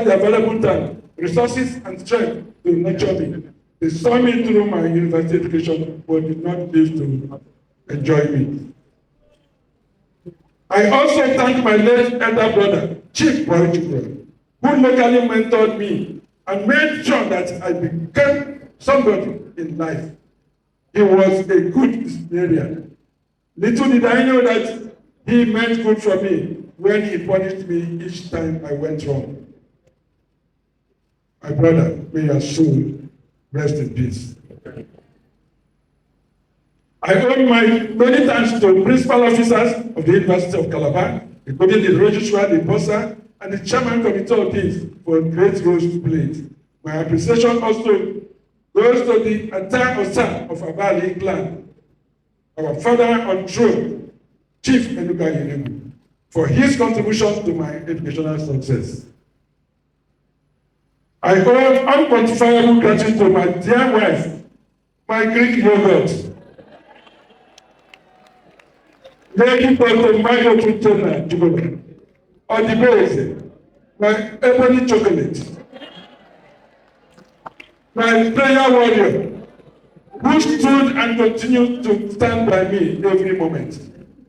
[SPEAKER 5] their valuable time, resources, and strength to nurture me. They saw me through my university education, but did not live to enjoy me. I also thank my late elder brother, Chief Boy Chukwurah, who locally mentored me and made sure that I became somebody in life. He was a good disciplinarian. Little did I know that he meant good for me when he punished me each time I went wrong. My brother, may your soul rest in peace. I owe my many thanks to principal officers of the University of Calabar, including the registrar, the bursar, and the chairman committee of this for great roles played. My appreciation also goes to the entire staff of Abali clan, our father on throne, Chief Unical, for his contribution to my educational success. I owe unquantifiable gratitude to my dear wife, my Greek yogurt, Lady Dr. Mayo Tutena Jugola, or the base, my ebony chocolate, my prayer warrior, who stood and continued to stand by me every moment.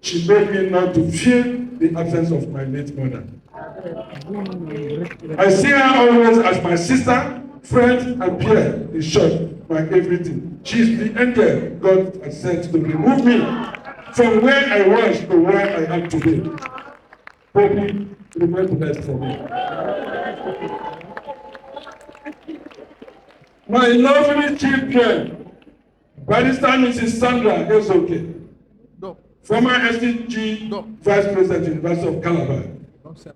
[SPEAKER 5] She made me not to feel the absence of my late mother. I see her always as my sister, friend, and peer. In short, my everything. She is the angel God has sent to remove me from where I was to where I am today. Holy, remember that for me. My lovely children, Barrister Mrs. Sandra Ezoke, former SDG Vice President, University of Calabar,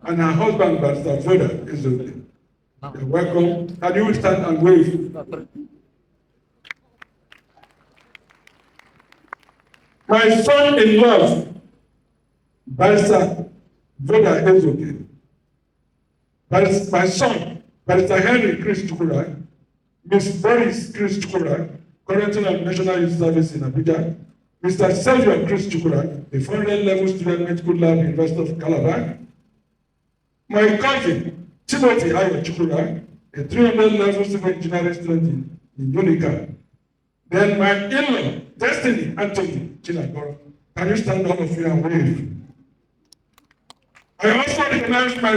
[SPEAKER 5] and her husband, Barrister Voda Ezoke. You're welcome. Can you stand and wave? My son-in-law, Barrister Voda Ezoke. My son, Barrister Henry Chris Chukwurah, Ms. Boris Chris Chukwurah, currently on National Youth Service in Abuja, Mr. Sergio Chris Chukwurah, a 400-level student medical lab, University of Calabar, my cousin, Timothy Ayo Chukwurah, a 300-level civil engineering student in Unical. Then my in-law, Destiny Anthony Chinagoro. Can you stand all of you and wave? I also recognize my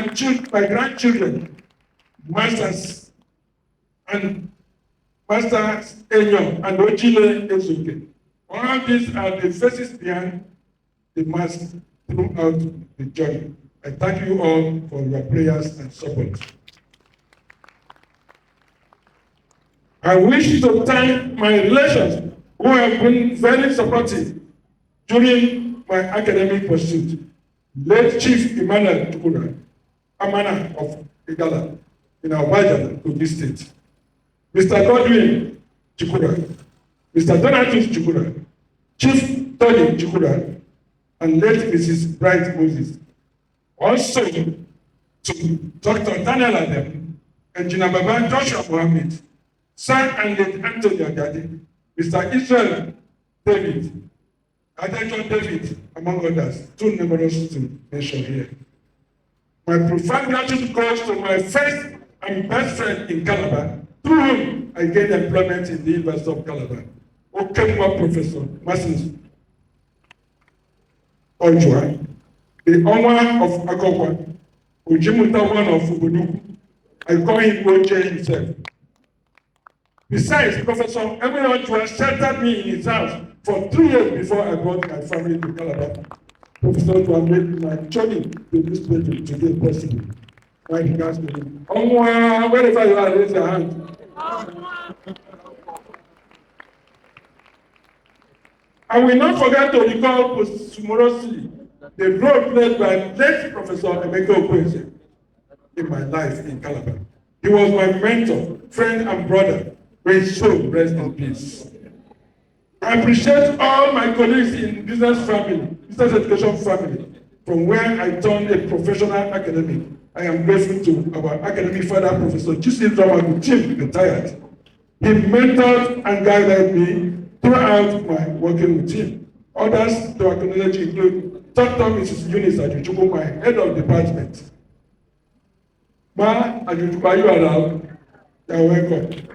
[SPEAKER 5] grandchildren, Masters and Masters Enyo and Ojile Ezuke. All these are the faces behind the mask throughout the journey. I thank you all for your prayers and support. I wish to thank my relations who have been very supportive during my academic pursuit. Late Chief Emmanuel Chukwurah, Amana of Igala, in our Bajana, Kogi State. Mr. Godswill Chukwurah, Mr. Donatus Chukwurah, Chief Tony Chukwurah, and late Mrs. Bright Moses. Also to Dr. Daniel Adam, Engineer Baba Joshua Mohammed, Sir and late Anthony Agadi, Mr. Israel David, Adejo David, among others, too numerous to mention here. My profound gratitude goes to my first and best friend in Calabar, through whom I gained employment in the University of Calabar, Okemwa Professor Masins Ojua, the owner of Akokwa, Ujimuta one of Ubudu. I call him Oje himself. Besides, Professor Emily Ojua sheltered me in his house for 3 years before I brought my family to Calabar. Professor Ojua made my journey to this place today possible. Why he asked me, wherever you are, raise your hand. I will not forget to recall posthumously the role played by late Professor Emeka Okweze in my life in Calabar. He was my mentor, friend, and brother. May his soul rest in peace. I appreciate all my colleagues in business education family, from where I turned a professional academic. I am grateful to our academic father, Professor Chris Chukwurah, Chief retired. He mentored and guided me throughout my working with him. Others to acknowledge include Dr. Mrs. Eunice Ajuchukwu, my head of department. Ma Ajuchukwu, are you around? You are welcome.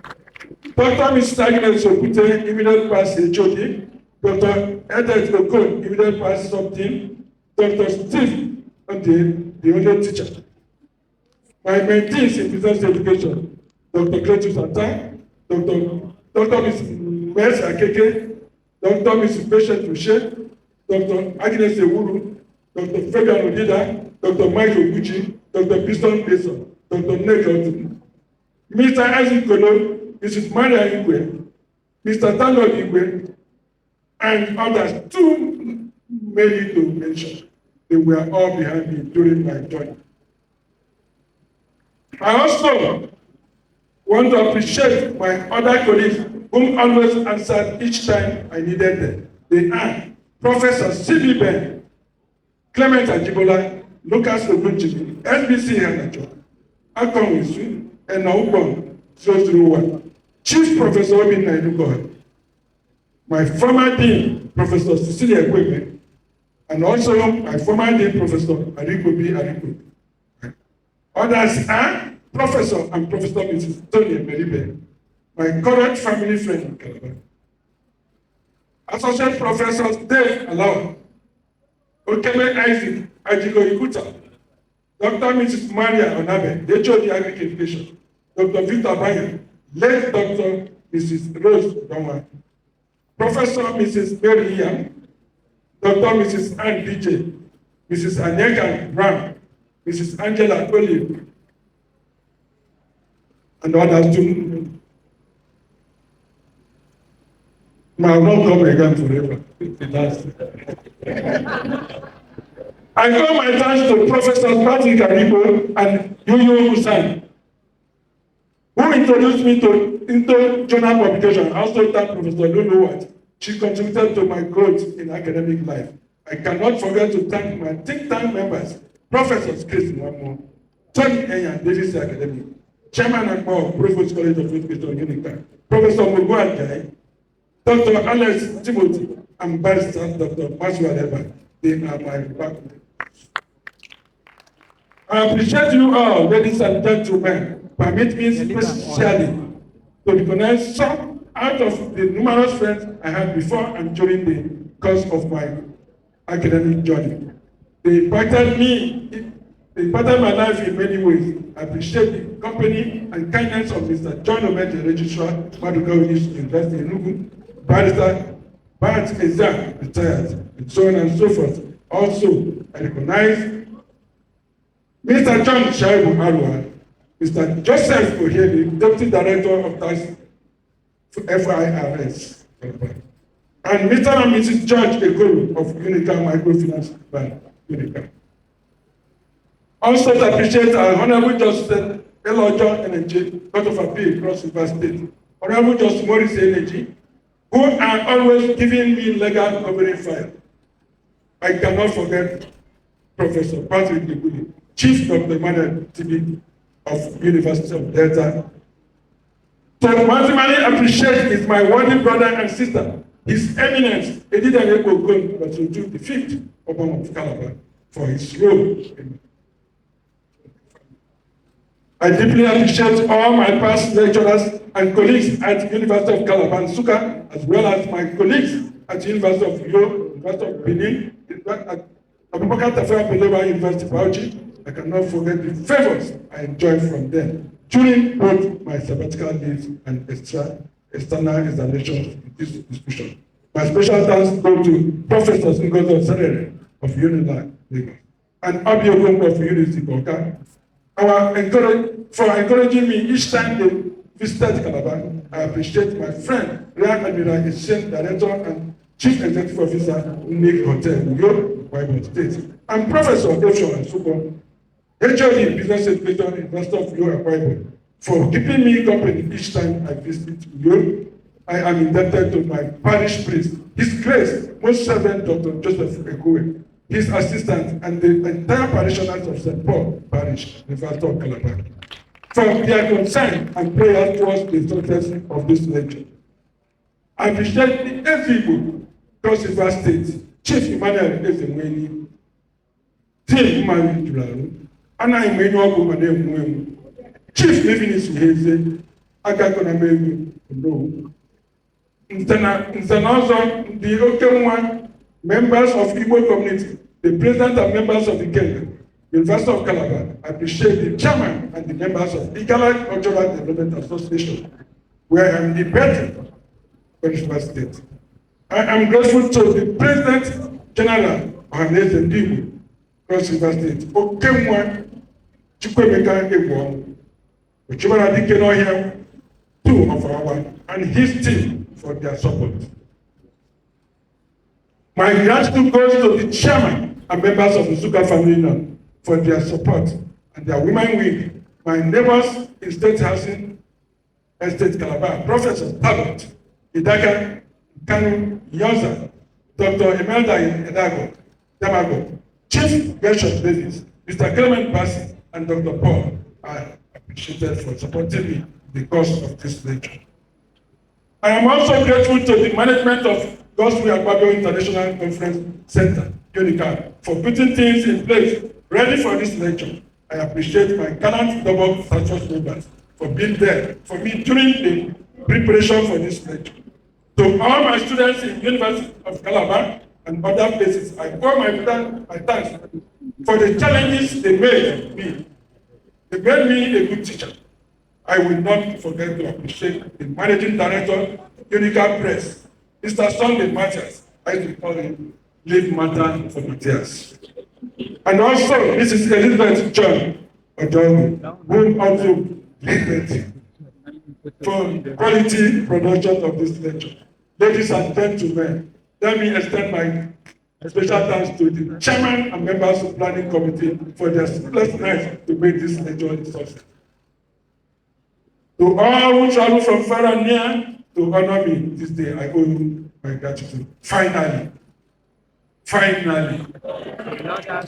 [SPEAKER 5] Dr. Mrs. Agnes Okute, immediate past HOD. Dr. Edith Okon, immediate past sub-team. Dr. Steve, the only teacher. My mentees in business education, Dr. Cletus Atta, Dr. Mrs. Mercy Akeke, Dr. Mrs. Patient Touche, Dr. Agnes Ewuru, Dr. Fabian Odida, Dr. Mike Oguchi, Dr. Piston Mason, Dr. Nejo, Mr. Isaac Kolo, Mrs. Maria Igwe, Mr. Tango Igwe, and others, too many to mention. They were all behind me during my journey. I also want to appreciate my other colleagues whom always answered each time I needed them. They are Professor C.B. Ben, Clement Ajibola, Lucas Ogunjimi, SBC Hanacho, Akon Wisu, and Naubon 001. Chief Professor Obi Inaugural, my former dean, Professor Cecilia Kwebe, and also my former dean, Professor Ariko B. Ariko. Others are Professor and Professor Mrs. Tony Meribe, my current family friend in Calabar. Associate Professors Dave Alao, Okeme Isaac Ajigo Ikuta, Dr. Mrs. Maria Onabe, HOD Agric Education, Dr. Victor Bayer, late Dr. Mrs. Rose Doma, Professor Mrs. Mary Ian, Dr. Mrs. Ann DJ, Mrs. Anyeka Brown, Mrs. Angela Olive, and others too. Now, not come again forever. I call my thanks to Professor Patrick Aribo and Yuyu Hussain, who introduced me into journal publication. I also thank Professor Lulu Watt. She contributed to my growth in academic life. I cannot forget to thank my think tank members, Professors Chris Chukwurah, Tony Eyan, Davis Academic, Chairman and Board of Provost College of Education, Unical, Professor Mugu Ajayi, Dr. Alex Timothy, and Barrister Dr. Maswa Leba. They are my background. I appreciate you all, ladies and gentlemen. Permit me especially to recognize some out of the numerous friends I had before and during the course of my academic journey. They impacted my life in many ways. I appreciate the company and kindness of Mr. John Omeje, Registrar, Maduka University in Enugu, Barrister Bart Ezan, retired, and so on and so forth. Also, I recognize Mr. John Shaibu Arwa, Mr. Joseph Oheli, Deputy Director of Tax FIRS, and Mr. and Mrs. George Ekoro of Unical Microfinance Bank, Unical. Also to appreciate our Honorable Justice Elojo Energy, Court of Appeal, Cross River State, Honorable Justice Maurice Energy, who are always giving me legal covering fire. I cannot forget Professor Patrick Dibuli, Chief Dr. Emmanuel TB of University of Delta. So maximally appreciate is my worthy brother and sister, His Eminence Edida Ogun, the 5th Obama of Calabar, for his role in. I deeply appreciate all my past lecturers and colleagues at University of Calabar and Suka, as well as my colleagues at University of Uyo, University of Benin, at Abubakar Tafawa Balewa University Bauchi. I cannot forget the favors I enjoyed from them during both my sabbatical leaves and external installations in this institution. My special thanks go to Professor Chris of Unical, and Akpabio of University of Calabar. For encouraging me each time they visited Calabar. I appreciate my friend, Rear Admiral Exchange Director and Chief Executive Officer, Unical Hotel, Uyo, Bible State, and Professor Efshon and Suko, HOD Business Education, University of Uyo, Bible, for keeping me company each time I visit Uyo. I am indebted to my parish priest, His Grace, Most Servant Dr. Joseph Ekwe, his assistant, and the entire parishioners of St. Paul Parish, University of Calabar, for their concern and prayers towards the success of this lecture. I appreciate the people across River State, Chief Emmanuel Ezemweni, Team Mari Jularu, Anna Emmanuel Kumane, Chief Livinis Heze, Agakona Meru, no. And also the Okemwa members of Igbo community, the president and members of the Kenya, University of Calabar. I appreciate the chairman and the members of the Igala Cultural Development Association, where I am the patron of River State. I am grateful to the President General of the Cross River State, Okemwa Chukwemeka Egwon, Ochibara Dikenohia, 2 of our, and his team for their support. My gratitude goes to the chairman and members of the Suka family for their support and their women wing, my neighbors in State Housing, Estate Calabar, Professor Talbot, Idaka, Kanu, Yoza, Dr. Imelda Edago, Damago, Chief Bishop Davis, Mr. Clement Bassi, and Dr. Paul are appreciated for supporting me in the course of this lecture. I am also grateful to the management of Godswill Akpabio International Conference Center, Unical, for putting things in place ready for this lecture. I appreciate my gallant double status members for being there for me during the preparation for this lecture. To all my students in University of Calabar and other places, I owe my thanks for the challenges they made me. They made me a good teacher. I will not forget to appreciate the Managing Director, Unical Press, Mr. Sunday Matthias. I will call him Leave Matter for Matthias. And also, Mrs. Elizabeth John Ojomi, who also led for quality production of this lecture. Ladies and gentlemen, let me extend my special thanks to the chairman and members of the planning committee for their sleepless nights to make this lecture a success. To all who travel from far and near to honor me this day, I owe you my gratitude. Finally, to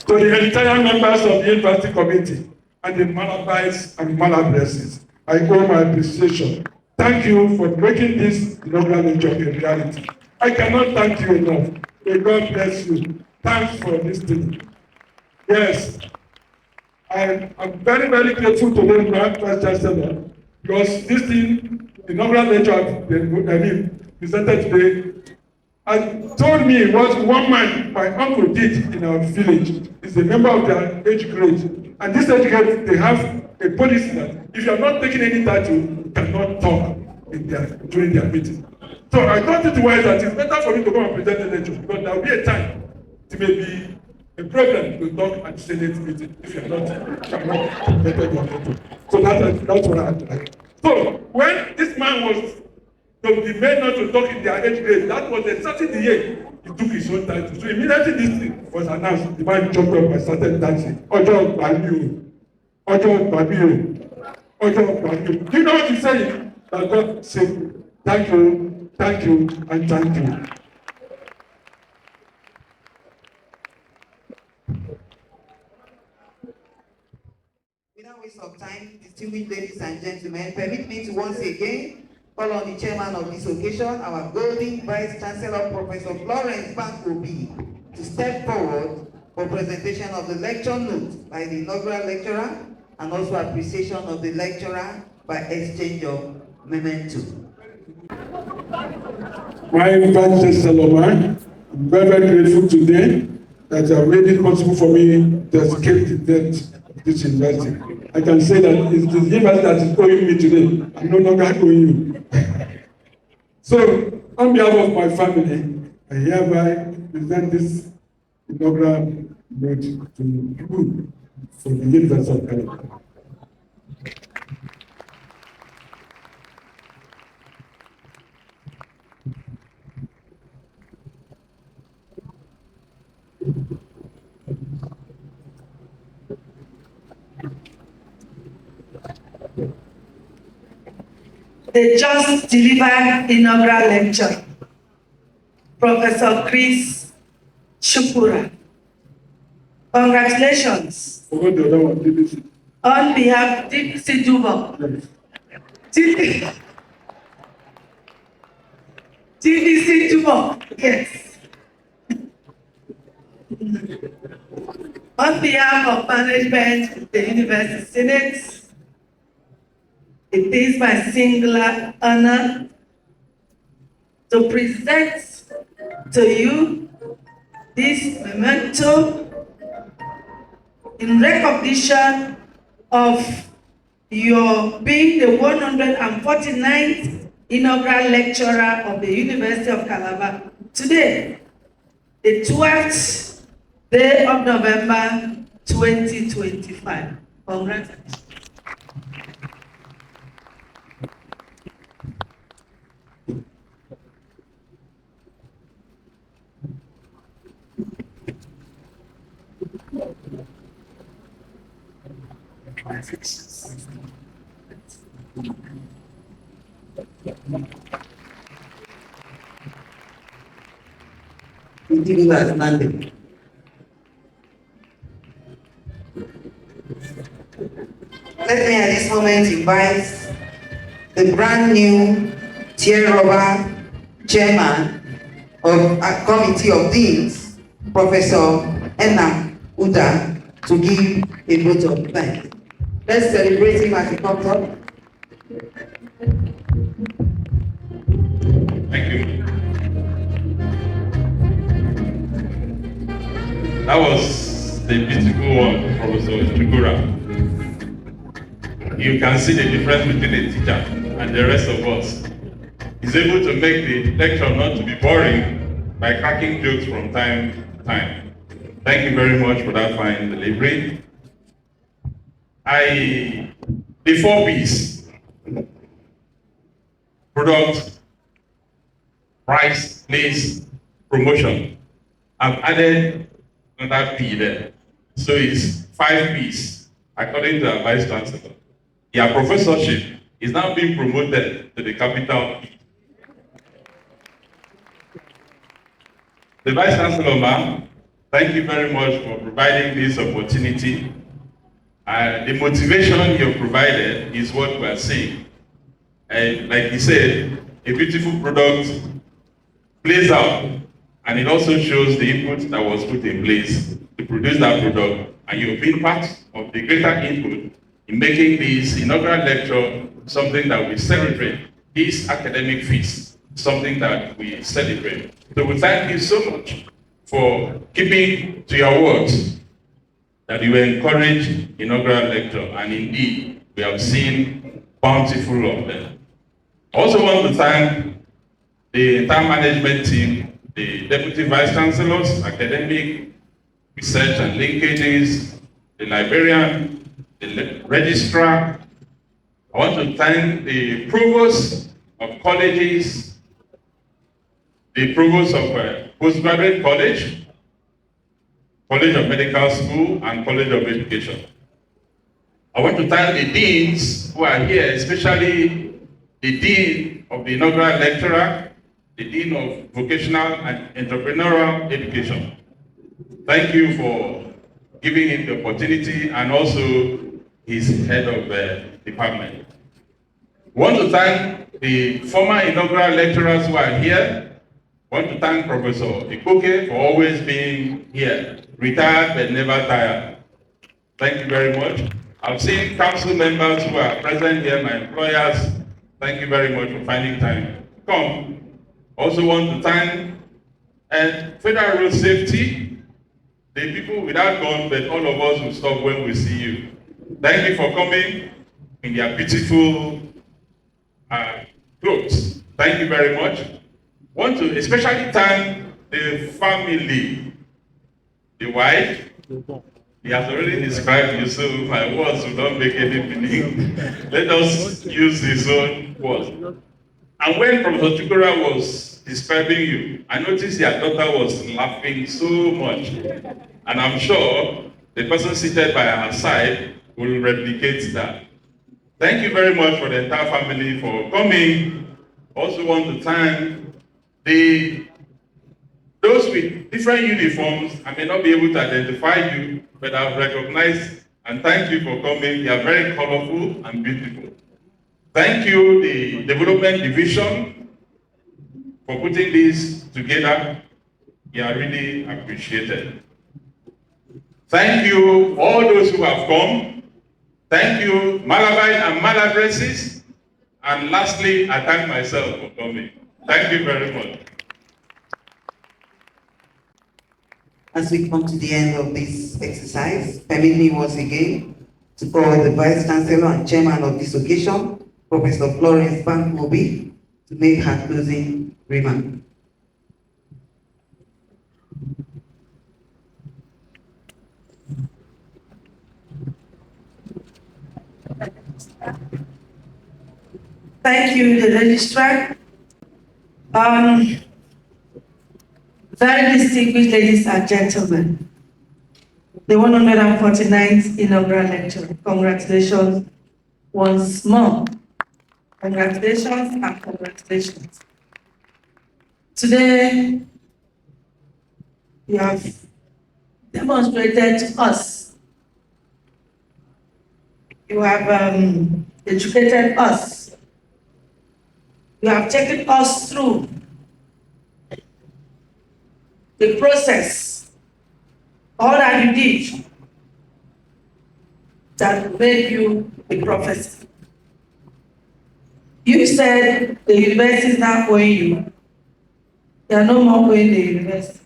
[SPEAKER 5] the entire members of the university committee and the Malabites and Malabresses, I owe my appreciation. Thank you for making this inaugural lecture a reality. I cannot thank you enough. May God bless you. Thanks for listening. Yes, I am very, very grateful to the Vice-Chancellor, because this thing, the inaugural lecture presented today, told me what one man, my uncle, did in our village. He's a member of their age grade. And this age grade, they have a policy that if you are not taking any title, you cannot talk during their meeting. So I thought it wise that it's better for me to come and present the lecture, because there will be a time it may be a problem to talk at Senate meeting if you are not presented your lecture. So that's what I like. So when this man was to be made not to talk in their age grade, that was a certain year he took his own title. So immediately this thing was announced, the man jumped up and started dancing. Ojo Akpabio, Ojo Akpabio, Ojo Akpabio. Do you know what he's saying? That God said, thank you, Thank you and thank you.
[SPEAKER 2] Without waste of time, distinguished ladies and gentlemen, permit me to once again call on the chairman of this occasion, our golden Vice-Chancellor, Professor Florence Banku Obi, to step forward for presentation of the lecture note by the inaugural lecturer and also appreciation of the lecturer by exchange of memento.
[SPEAKER 5] My Vice-Chancellor, I'm very, very grateful today that you have made it possible for me to escape the debt of this university. I can say that it's the university that is owing me today. I'm no longer owing you. So, on behalf of my family, I hereby present this inaugural note to you for the University of Calabar.
[SPEAKER 3] The just delivered inaugural lecture, Professor Chris Chukwurah. Congratulations. On behalf of DPC Dubo. DPC Dubo, yes. On behalf of management of the University Senate, it is my singular honor to present to you this memento in recognition of your being the 149th inaugural lecturer of the University of Calabar. Today, the 12th day of November 2025. Congratulations.
[SPEAKER 2] We give you as mandate. Let me at this moment invite the brand new tier-rubber chairman of a committee of deans, Professor Enna Uda, to give a vote of thanks. Let's celebrate him as he comes up.
[SPEAKER 7] Thank you. That was the beautiful one, Professor Chukwurah. You can see the difference between a teacher and the rest of us. He's able to make the lecture not to be boring by cracking jokes from time to time. Thank you very much for that fine delivery. The 4 P's: product, price, place, promotion. I've added another P there. So it's 5 P's, according to our Vice-Chancellor. Your professorship is now being promoted to the capital P. The Vice-Chancellor, ma'am, thank you very much for providing this opportunity. The motivation you provided is what we are seeing. And like you said, a beautiful product plays out, and it also shows the input that was put in place to produce that product, and you've been part of the greater input in making this inaugural lecture something that we celebrate, this academic feast, something that we celebrate. So we thank you so much for keeping to your words, that you encourage inaugural lecture, and indeed, we have seen bountiful of them. I also want to thank the entire management team, the Deputy Vice-Chancellors, academic, research and linkages, the librarian, the registrar. I want to thank the provost of colleges, the provost of postgraduate college, College of Medical School, and College of Education. I want to thank the deans who are here, especially the dean of the inaugural lecturer, the Dean of Vocational and Entrepreneurial Education. Thank you for giving him the opportunity, and also his head of department. We want to thank the former inaugural lecturers who are here. I want to thank Professor Ikoke for always being here, retired but never tired. Thank you very much. I've seen council members who are present here, my employers. Thank you very much for finding time to come. Also want to thank Federal Road Safety, the people without guns, but all of us will stop when we see you. Thank you for coming in your beautiful clothes. Thank you very much. Want to especially thank the family, the wife. He has already described you, so my words will not make any meaning. Let us use his own words. And when Professor Chukwurah was describing you, I noticed your daughter was laughing so much. And I'm sure the person seated by her side will replicate that. Thank you very much for the entire family for coming. Also want to thank those with different uniforms. I may not be able to identify you, but I've recognized, and thank you for coming. You are very colorful and beautiful. Thank you, the Development Division, for putting this together. You are really appreciated. Thank you, all those who have come. Thank you, Malabite and Malabresses. And lastly, I thank myself for coming. Thank you very much.
[SPEAKER 2] As we come to the end of this exercise, permit me once again to call the Vice-Chancellor and Chairman of this occasion, Professor Florence Banku Obi, to make her closing remark.
[SPEAKER 3] Thank you, the registrar. Very distinguished ladies and gentlemen, the 149th Inaugural Lecture. Congratulations once more. Congratulations and congratulations. Today, you have demonstrated to us, you have educated us, you have taken us through the process, all that you did that made you a professor. You said the university is not owing you. They are no more owing the university.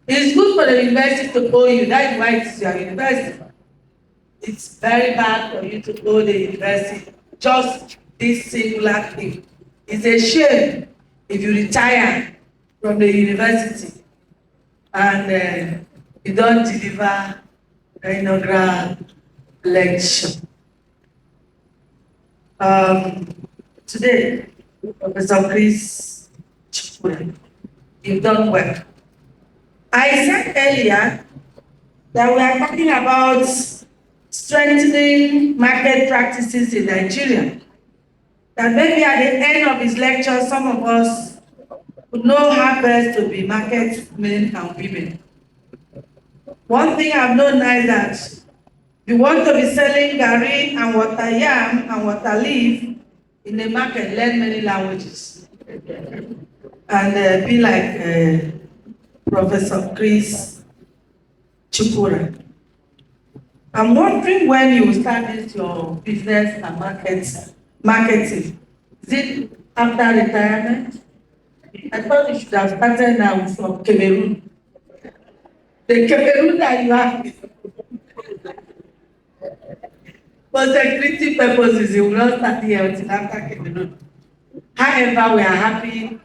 [SPEAKER 3] It's good for the university to owe you. That's why it's your university. It's very bad for you to owe the university just this singular thing. It's a shame if you retire from the university and you don't deliver the inaugural lecture. Today, Professor Chris Chukwurah, you've done well. I said earlier that we are talking about strengthening market practices in Nigeria. That maybe at the end of his lecture, some of us would know how best to be market men and women. One thing I've known now is that you want to be selling garri and water yam and water leaf in the market, learn many languages. And be like Professor Chris Chukwurah. I'm wondering when you will start this your business and marketing. Is it after retirement? I thought you should have started now from Cameroon. The Cameroon that you have. For security purposes, you will not start here until after Cameroon. However, we are happy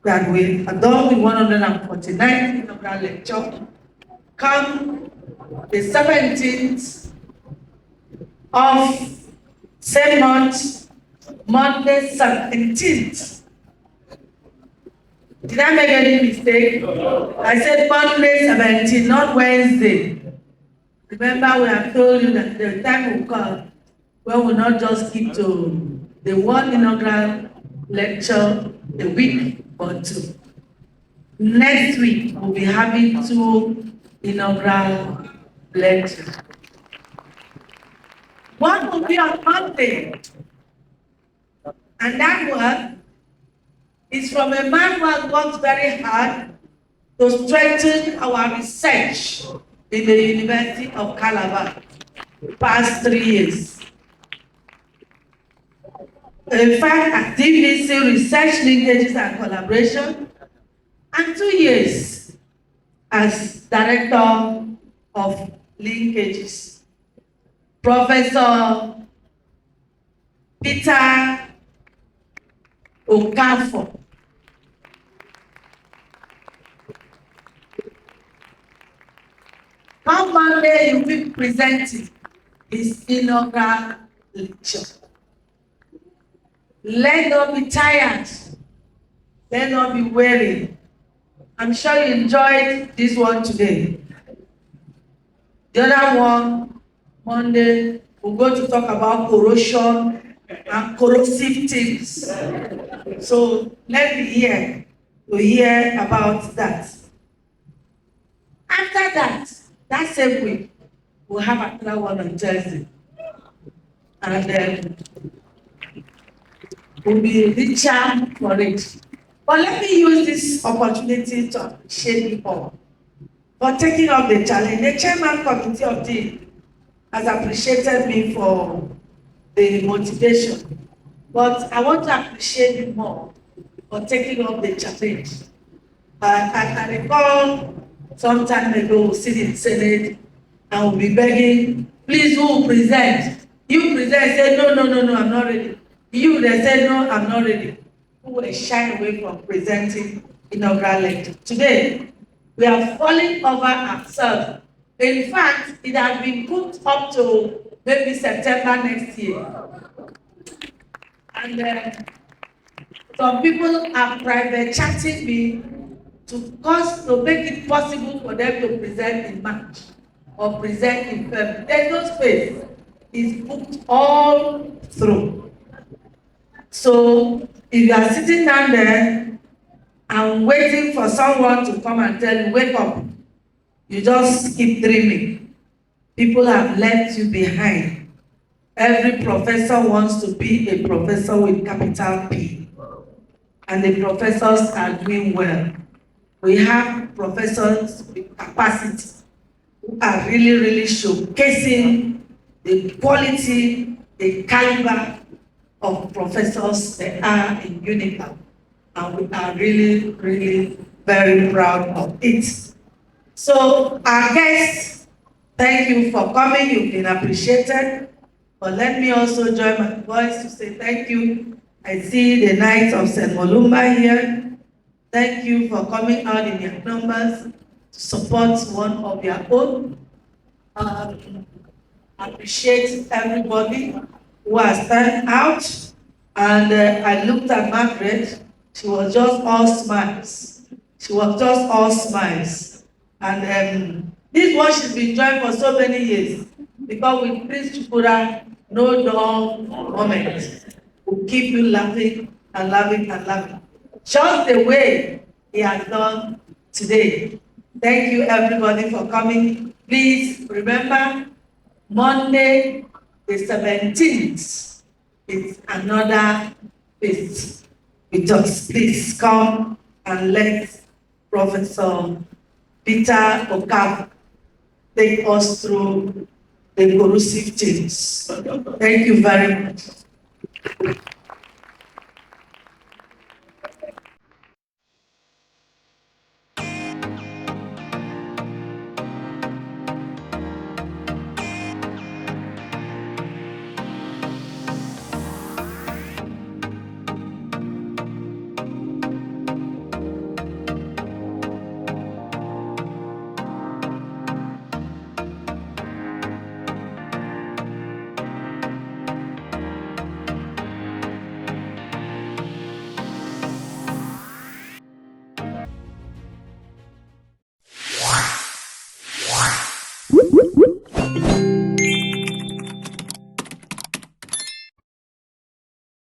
[SPEAKER 3] that we are done with 149th Inaugural Lecture. Come the 17th of same month, Monday 17th. Did I make any mistake? I said Monday 17th, not Wednesday. Remember, we have told you that the time will come when we will not just keep to the one inaugural lecture a week. or two. Next week, we'll be having 2 inaugural lectures. One will be on Monday, and that one is from a man who has worked very hard to strengthen our research in the University of Calabar the past 3 years. In fact, activities in research linkages and collaboration, and 2 years as Director of Linkages. Professor Peter Okafor. On Monday, you will be presenting his inaugural lecture. Let not be tired. Let not be weary. I'm sure you enjoyed this one today. The other one, Monday, we're going to talk about corrosion and corrosive things. So let me hear about that. After that same week, we'll have another one on Thursday. And then we'll be richer for it. But let me use this opportunity to appreciate you all for taking up the challenge. The chairman committee of the has appreciated me for the motivation. But I want to appreciate you more for taking up the challenge. I recall some time ago, we'll sit in the Senate and we'll be begging, please, who will present? You present, say, no, I'm not ready. You, they said, no, I'm not ready. Who were shying away from presenting inaugural lecture. Today, we are falling over ourselves. In fact, it has been put up to maybe September next year. And some people are private chatting me to make it possible for them to present in March or present in February. There's no space. It's booked all through. So if you are sitting down there and waiting for someone to come and tell you, wake up, you just keep dreaming. People have left you behind. Every professor wants to be a professor with capital P. And the professors are doing well. We have professors with capacity who are really showcasing the quality, the caliber of professors that are in Unical. And we are really very proud of it. So our guests, thank you for coming. You've been appreciated. But let me also join my voice to say thank you. I see the Knights of St. Molumba here. Thank you for coming out in your numbers to support one of your own. Appreciate everybody who has turned out. And I looked at Margaret. She was just all smiles. And this is what she's been doing for so many years. Because with Chris Chukwurah, no dull moment. We'll keep you laughing and laughing. Just the way he has done today. Thank you everybody for coming. Please remember, Monday the 17th is another feast with us. Please come and let Professor Peter Okafor take us through the corrosive things. Thank you very much.